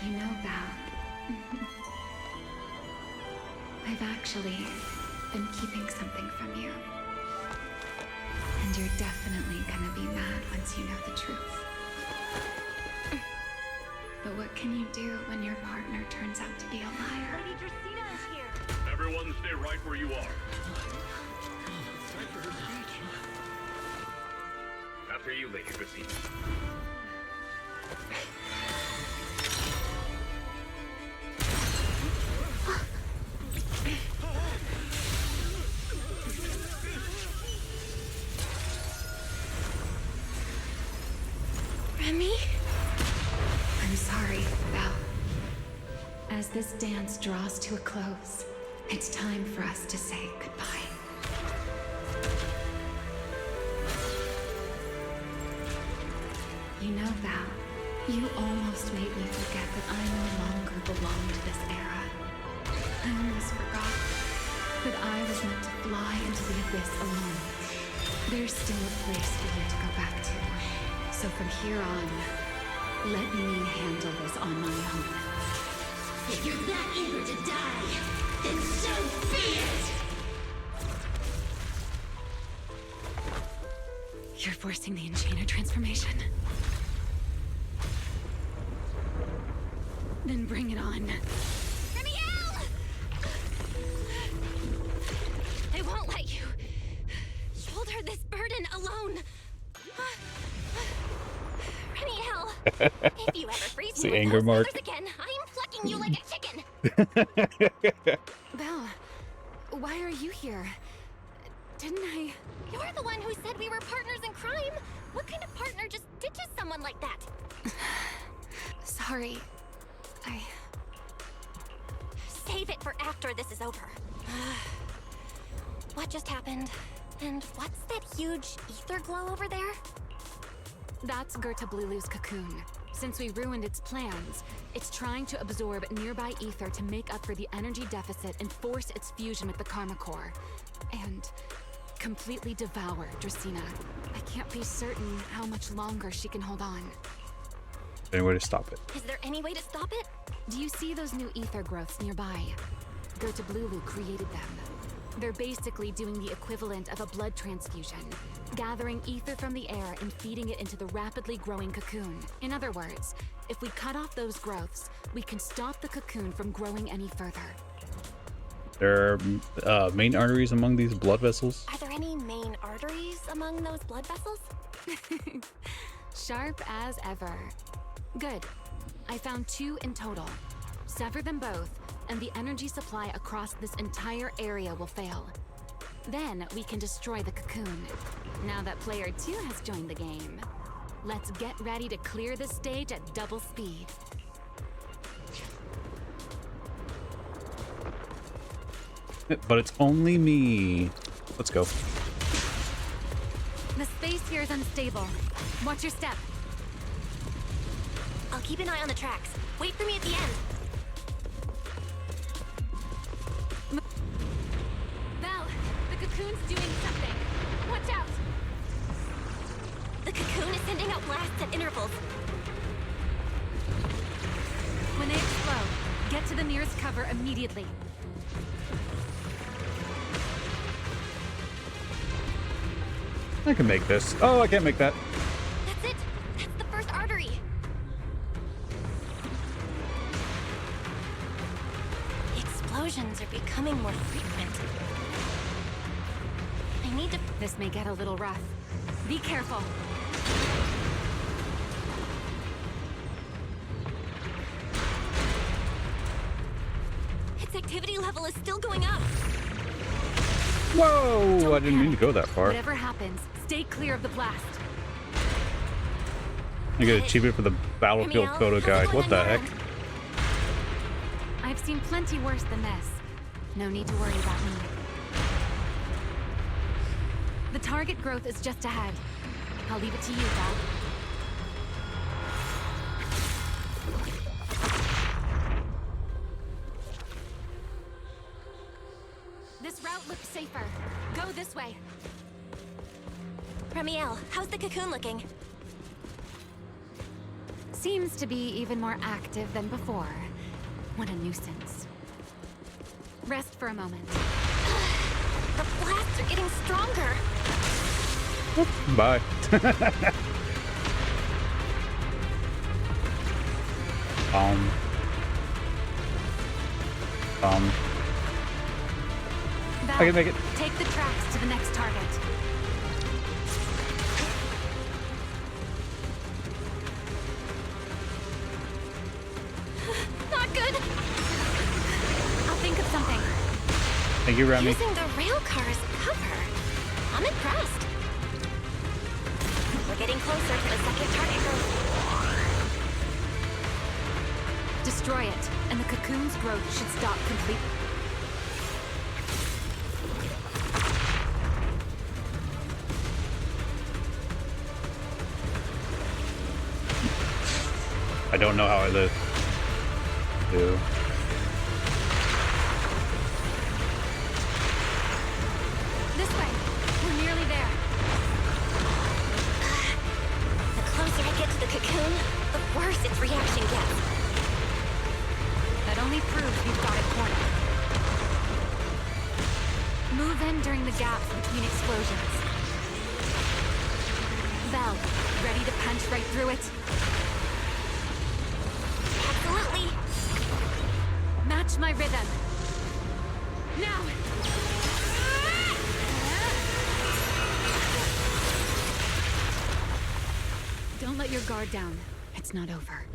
You know, Val, I've actually been keeping something from you. And you're definitely gonna be mad once you know the truth. But what can you do when your partner turns out to be a liar? Lady Dracaena is here. Everyone stay right where you are. After you, Lady Dracaena. Remy? I'm sorry, Val. As this dance draws to a close, it's time for us to say goodbye. You know, Val, you almost made me forget that I no longer belong to this era. I almost forgot that I was meant to fly into the abyss alone. There's still a place for you to go back to. So from here on, let me handle this on my own. If you're that eager to die, then so be it! You're forcing the Enchainer transformation. Then bring it on. Remiel! I won't let you shoulder this burden alone. Remiel, if you ever freeze It's me the with anger those mark. feathers again, I'm plucking you like a chicken. Belle, why are you here? Didn't I... You're the one who said we were partners in crime. What kind of partner just ditches someone like that? Sorry. Save it for after this is over. What just happened? And what's that huge ether glow over there? That's Gerta Blulu's cocoon. Since we ruined its plans, it's trying to absorb nearby ether to make up for the energy deficit and force its fusion with the Karma Core. And completely devour Dracena. I can't be certain how much longer she can hold on. Any way to stop it? Is there any way to stop it? Do you see those new ether growths nearby? Gerta Blulu created them. They're basically doing the equivalent of a blood transfusion, gathering ether from the air and feeding it into the rapidly growing cocoon. In other words, if we cut off those growths, we can stop the cocoon from growing any further. There are main arteries among these blood vessels. Are there any main arteries among those blood vessels? Sharp as ever. Good. I found 2 in total. Sever them both, and the energy supply across this entire area will fail. Then we can destroy the cocoon. Now that player 2 has joined the game, let's get ready to clear the stage at double speed. But it's only me. Let's go. The space here is unstable. Watch your step. I'll keep an eye on the tracks. Wait for me at the end. Val, the cocoon's doing something. Watch out! The cocoon is sending out blasts at intervals. When they explode, get to the nearest cover immediately. I can make this. Oh, I can't make that. That's it. That's the first artery. The explosions are becoming more frequent. I need to... This may get a little rough. Be careful. Its activity level is still going up. Whoa! Don't I didn't mean to panic. go that far. Whatever happens, stay clear of the blast. I get achievement for the battlefield Camille, photo how's it guide. going What on the your heck? end? I've seen plenty worse than this. No need to worry about me. The target growth is just ahead. I'll leave it to you, Val. This route looks safer. Go this way. Ramiel, how's the cocoon looking? Seems to be even more active than before. What a nuisance. Rest for a moment. The blasts are getting stronger. Bye. Val, I can make it. Take the tracks to the next target. Not good. I'll think of something. Thank you, Remy. Using the rail car as cover. I'm impressed. We're getting closer to the second target group. Destroy it, and the cocoon's growth should stop completely. I don't know how I live. Ew. This way. We're nearly there. The closer I get to the cocoon, the worse its reaction gets. That only proves we've got it cornered. Move in during the gaps between explosions. Val, ready to punch right through it? Absolutely. Match my rhythm. Now! Don't let your guard down. It's not over.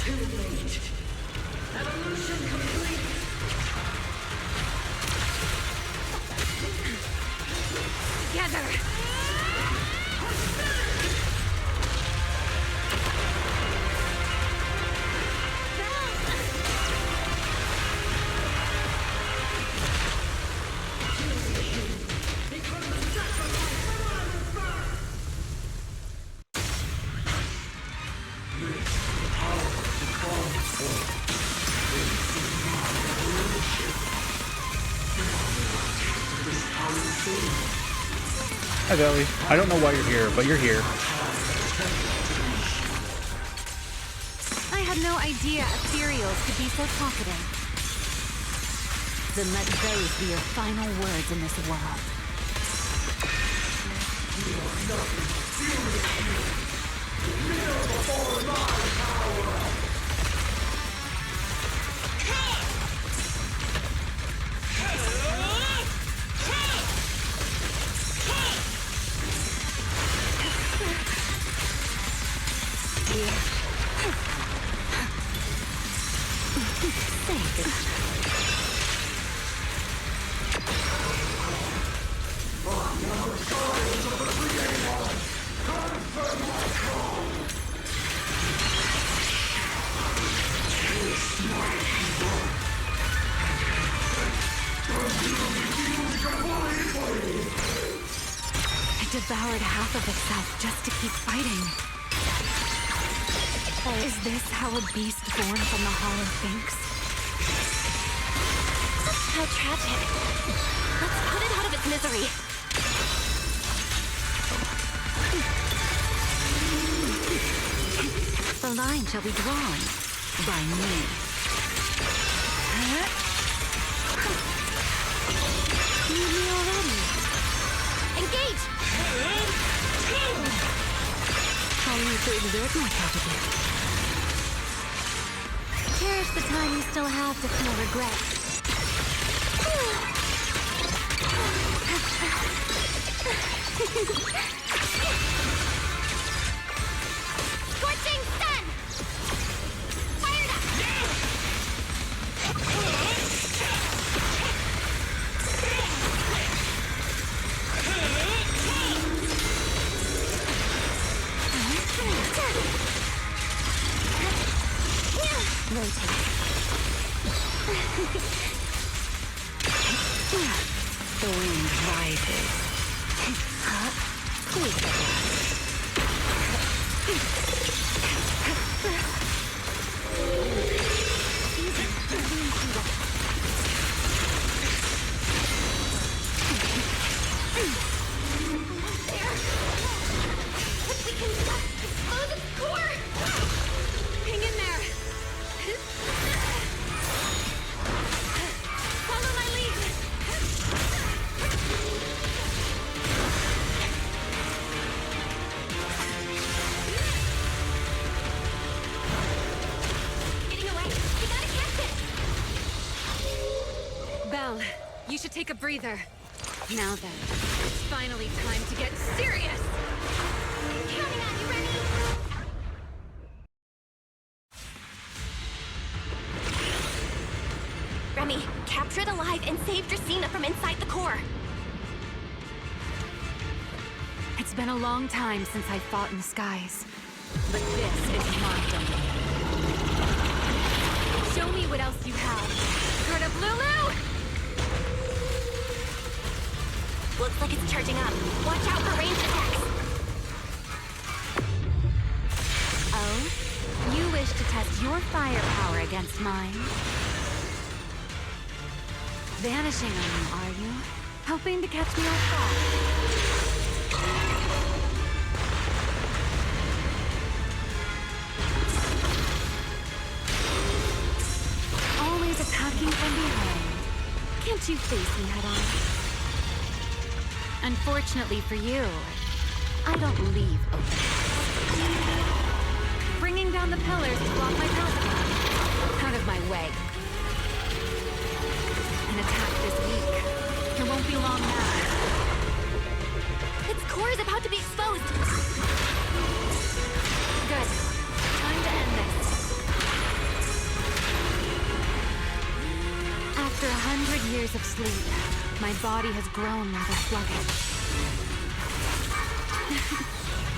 Too late. Evolution complete. Together! Become Hi, Valley. I don't know why you're here, but you're here. I had no idea ethereals could be so talkative. Then let those be your final words in this world. Devoured half of itself just to keep fighting. Is this how a beast born from the Hollow thinks? How tragic. Let's put it out of its misery. The line shall be drawn by me. Need me already? Engage! How you to exert myself again? Cherish the time you still have to feel regret. Scorching sun! Fired up! The wind rises. Hang in there! Follow my lead! Getting away! We gotta catch it! Belle, you should take a breather. Now then, it's finally time to get serious! Counting on you, Remy! Remy, capture it alive and save Dracena from inside the core. It's been a long time since I fought in the skies. But this is my domain. Show me what else you have. Guard up, Lulu! Looks like it's charging up. Watch out for ranged attacks. Oh? You wish to test your firepower against mine? Vanishing on me, are you? Hoping to catch me off guard? Always attacking from behind. Can't you face me head on? Unfortunately for you, I don't leave open. Bringing down the pillars to block my path again. Out of my way. An attack this week. It won't be long now. Its core is about to be exposed. Good. Time to end this. After 100 years of sleep, my body has grown rather sluggish.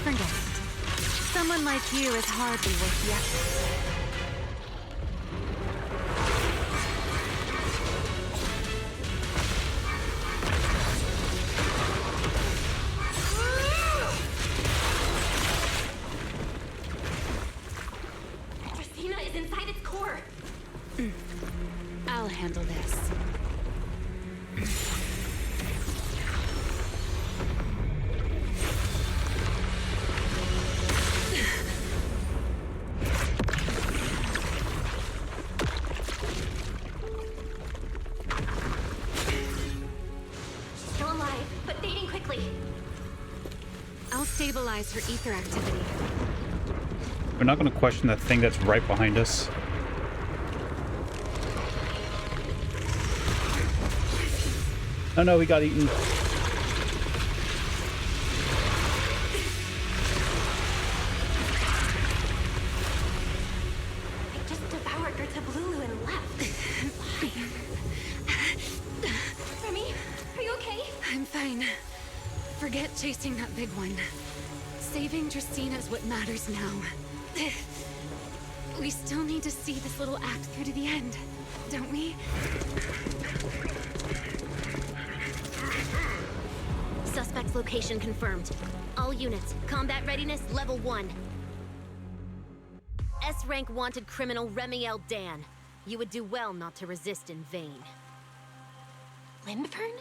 Forget it. Someone like you is hardly worth the effort. Dracena is inside its core. I'll handle this. alive, but fading quickly. I'll stabilize her ether activity. We're not going to question that thing that's right behind us. Oh no, we got eaten. I just devoured her Tablulu and left. Remy, are you okay? I'm fine. Forget chasing that big one. Saving Dracaena is what matters now. We still need to see this little act through to the end, don't we? Suspect's location confirmed. All units, combat readiness level 1. S-rank wanted criminal Remiel Dan. You would do well not to resist in vain. Lindvern?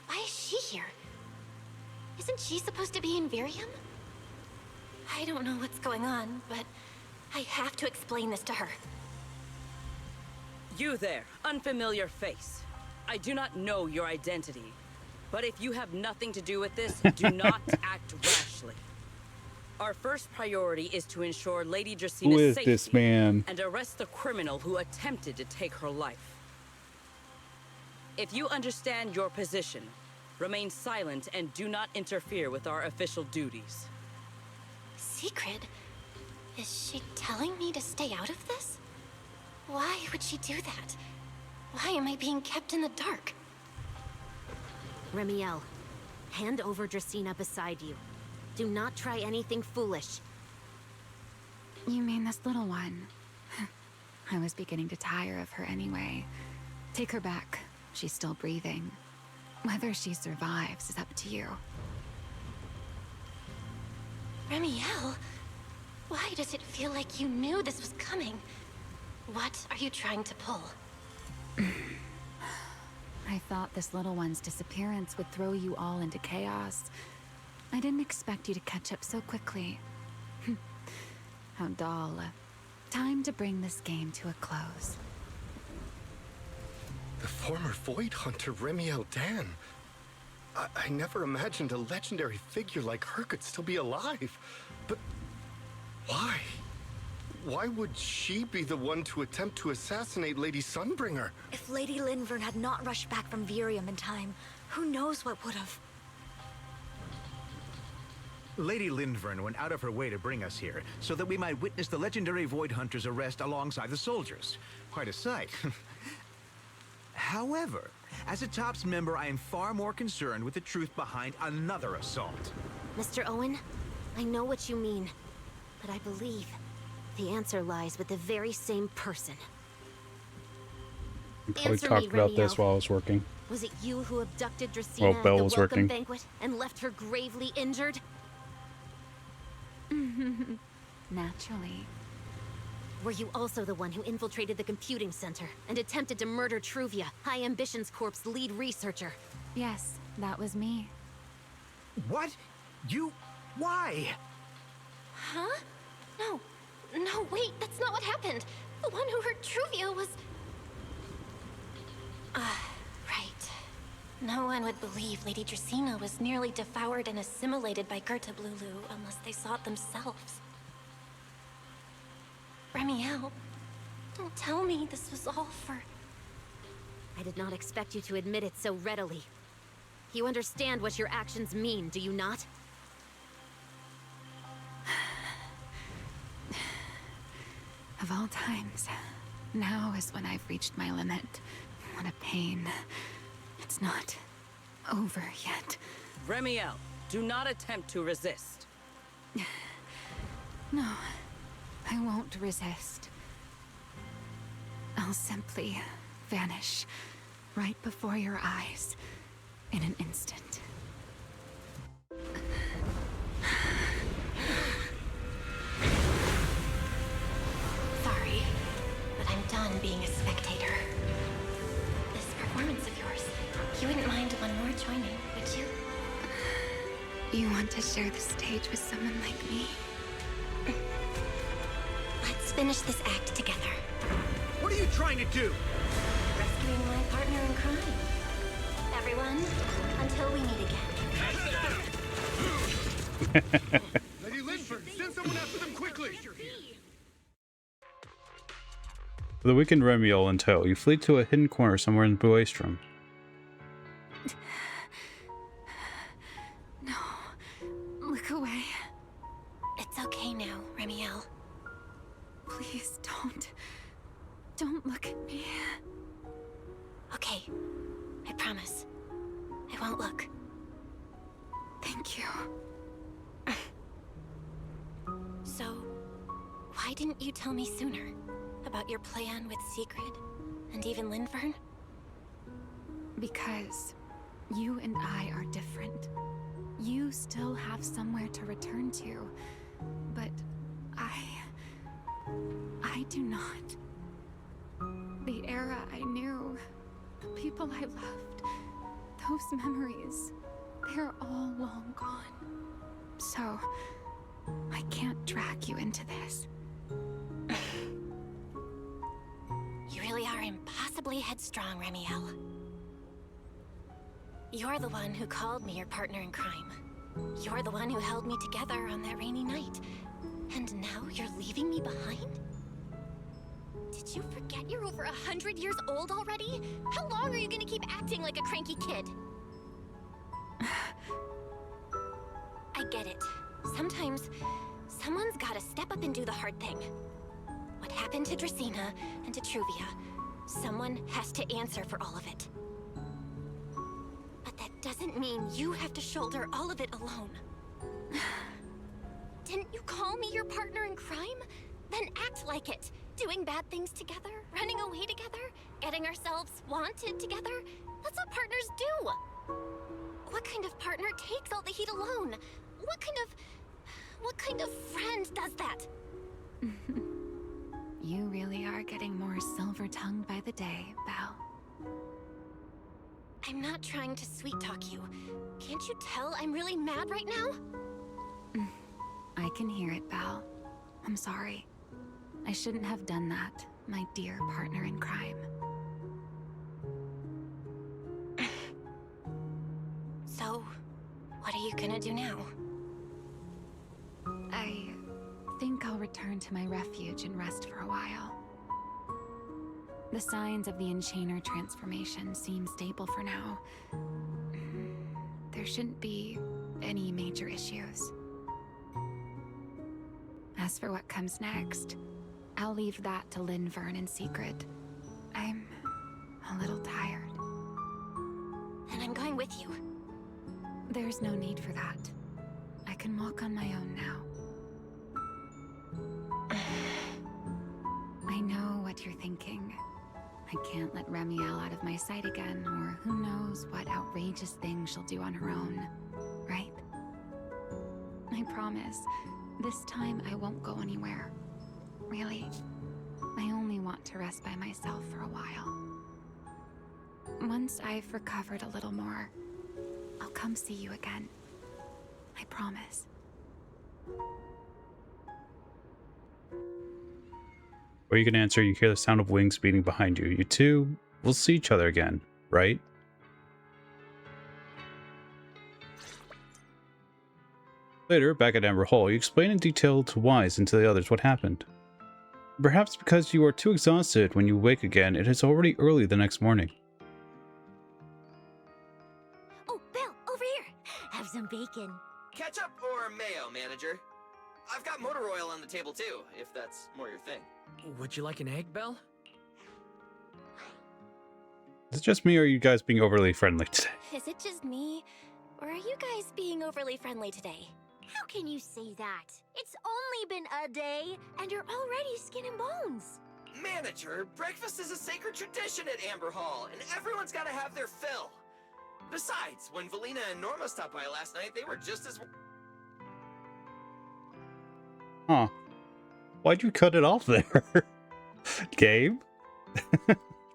Why is she here? Isn't she supposed to be in Virium? I don't know what's going on, but I have to explain this to her. You there, unfamiliar face. I do not know your identity, but if you have nothing to do with this, do not act rashly. Our first priority is to ensure Lady Dracina's Who is safety this man? and arrest the criminal who attempted to take her life. If you understand your position, remain silent and do not interfere with our official duties. Secret? Is she telling me to stay out of this? Why would she do that? Why am I being kept in the dark? Remiel, hand over Dracaena beside you. Do not try anything foolish. You mean this little one? I was beginning to tire of her anyway. Take her back. She's still breathing. Whether she survives is up to you. Remiel, why does it feel like you knew this was coming? What are you trying to pull? I thought this little one's disappearance would throw you all into chaos. I didn't expect you to catch up so quickly. How dull. Time to bring this game to a close. The former Void Hunter Remiel Dan. I never imagined a legendary figure like her could still be alive. But why? Why would she be the one to attempt to assassinate Lady Sunbringer? If Lady Lindvern had not rushed back from Virium in time, who knows what would have... Lady Lindvern went out of her way to bring us here, so that we might witness the legendary Void Hunter's arrest alongside the soldiers. Quite a sight. However, as a TOPS member, I am far more concerned with the truth behind another assault. Mr. Owen, I know what you mean, but I believe the answer lies with the very same person. We probably Answer talked me, about this Remiel. while I was working. Was it you who abducted Dracaena Well, at Belle the was welcome working. banquet and left her gravely injured? Naturally. Were you also the one who infiltrated the computing center and attempted to murder Truvia, High Ambitions Corp's lead researcher? Yes, that was me. What? You... why? Huh? No, wait, that's not what happened. The one who hurt Truvia was... right. No one would believe Lady Dracaena was nearly devoured and assimilated by Gertablulu unless they saw it themselves. Remiel, don't tell me this was all for... I did not expect you to admit it so readily. You understand what your actions mean, do you not? Of all times, now is when I've reached my limit. What a pain. It's not over yet. Remiel, do not attempt to resist. No, I won't resist. I'll simply vanish right before your eyes in an instant. Sorry, but I'm done being a spectator. This performance of yours, you wouldn't mind one more joining, would you? You want to share the stage with someone like me? Let's finish this act together. What are you trying to do? Rescuing my partner in crime. Everyone everyone. Until we meet again. Lady Linford, send someone after them quickly! With the weakened Remiel in tow, you flee to a hidden corner somewhere in Boestrom. No. Look away. It's okay now, Remiel. Please don't. Don't look at me. Okay. I promise. I won't look. Thank you. So, why didn't you tell me sooner? About your plan with Secret? And even Linfern? Because you and I are different. You still have somewhere to return to. But I do not. The era I knew, the people I loved, those memories, they're all long gone. So, I can't drag you into this. You really are impossibly headstrong, Remiel. You're the one who called me your partner in crime. You're the one who held me together on that rainy night. And now you're leaving me behind? Did you forget you're over 100 years old already? How long are you gonna keep acting like a cranky kid? I get it. Sometimes, someone's gotta step up and do the hard thing. What happened to Dracena and to Truvia, someone has to answer for all of it. But that doesn't mean you have to shoulder all of it alone. Didn't you call me your partner in crime? Then act like it. Doing bad things together, running away together, getting ourselves wanted together. That's what partners do. What kind of partner takes all the heat alone? What kind of friend does that? You really are getting more silver-tongued by the day, Belle. I'm not trying to sweet-talk you. Can't you tell I'm really mad right now? I can hear it, Belle. I'm sorry. I shouldn't have done that, my dear partner in crime. So, what are you gonna do now? I think I'll return to my refuge and rest for a while. The signs of the Enchainer transformation seem stable for now. There shouldn't be any major issues. As for what comes next, I'll leave that to Linfern in secret. I'm a little tired. Then I'm going with you. There's no need for that. I can walk on my own now. I know what you're thinking. I can't let Remiel out of my sight again, or who knows what outrageous thing she'll do on her own, right? I promise, this time I won't go anywhere. Really, I only want to rest by myself for a while. Once I've recovered a little more, I'll come see you again. I promise. Before you can answer, you hear the sound of wings beating behind you. You two will see each other again, right? Later, back at Amber Hall, you explain in detail to Wise and to the others what happened. Perhaps because you are too exhausted when you wake again, it is already early the next morning. Oh, Belle, over here. Have some bacon. Ketchup or mayo, manager? I've got motor oil on the table too, if that's more your thing. Would you like an egg, Belle? Is it just me, or are you guys being overly friendly today? Is it just me? Or are you guys being overly friendly today? How can you say that? It's only been a day, and you're already skin and bones. Manager, breakfast is a sacred tradition at Amber Hall, and everyone's gotta have their fill. Besides, when Valina and Norma stopped by last night, they were just as... Huh. Why'd you cut it off there? Gabe?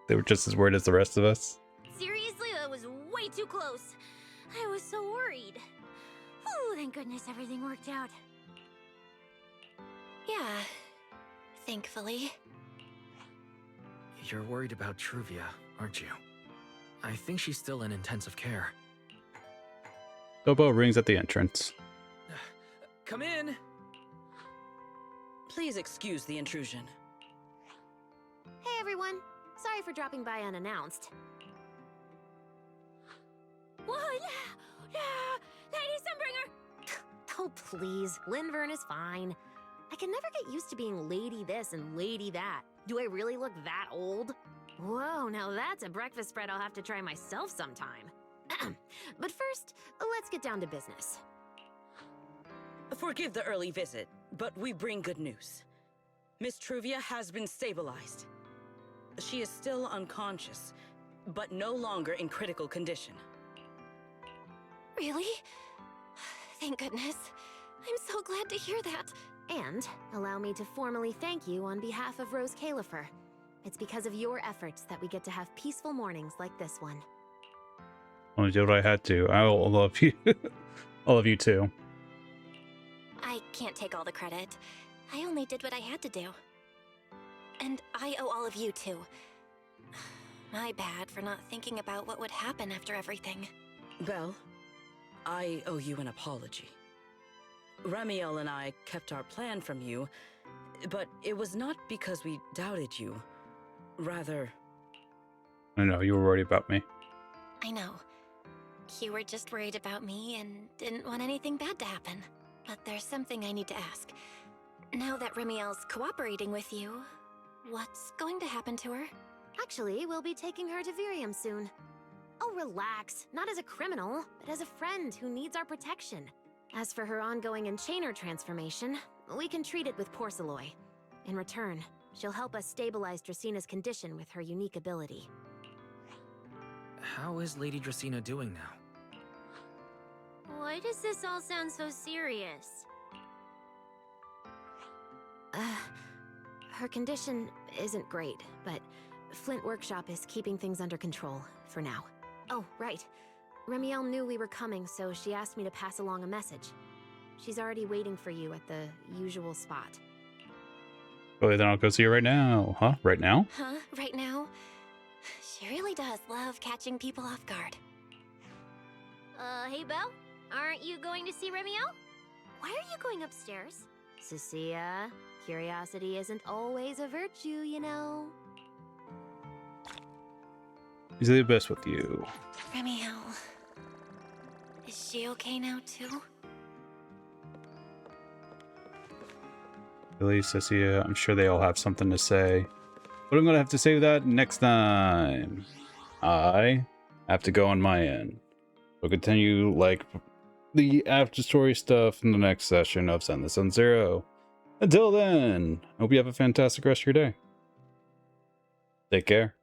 They were just as weird as the rest of us. Seriously, that was way too close. I was so worried. Oh, thank goodness everything worked out. Yeah, thankfully. You're worried about Truvia, aren't you? I think she's still in intensive care. Doorbell rings at the entrance. Come in! Please excuse the intrusion. Hey everyone, sorry for dropping by unannounced. Whoa, Lady Sunbringer! Oh please, Linvern is fine. I can never get used to being lady this and lady that. Do I really look that old? Whoa, now that's a breakfast spread I'll have to try myself sometime. But first, let's get down to business. Forgive the early visit, but we bring good news. Miss Truvia has been stabilized. She is still unconscious, but no longer in critical condition. Really? Thank goodness. I'm so glad to hear that. And allow me to formally thank you on behalf of Rose Califer. It's because of your efforts that we get to have peaceful mornings like this one. Only did what I had to. I will love you. All of you too. I can't take all the credit. I only did what I had to do. And I owe all of you too. My bad for not thinking about what would happen after everything. Belle, I owe you an apology. Ramiel and I kept our plan from you, but it was not because we doubted you. Rather... I know, you were worried about me. I know. You were just worried about me and didn't want anything bad to happen. But there's something I need to ask. Now that Remiel's cooperating with you, what's going to happen to her? Actually, we'll be taking her to Virium soon. Oh, relax. Not as a criminal, but as a friend who needs our protection. As for her ongoing enchainer transformation, we can treat it with Porceloy. In return, she'll help us stabilize Dracina's condition with her unique ability. How is Lady Dracina doing now? Why does this all sound so serious? Her condition isn't great, but Flint Workshop is keeping things under control, for now. Oh, right. Remiel knew we were coming, so she asked me to pass along a message. She's already waiting for you at the usual spot. Oh, then I'll go see her right now. Huh? Right now? Huh? Right now? She really does love catching people off guard. Hey Belle? Aren't you going to see Remiel? Why are you going upstairs? Cecilia, curiosity isn't always a virtue, you know. He's the best with you. Remiel. Is she okay now too? Billy, Cecilia, I'm sure they all have something to say. But I'm going to have to save that next time. I have to go on my end. We'll continue, like, the after story stuff in the next session of Zenless on Zero. Until then, I hope you have a fantastic rest of your day. Take care.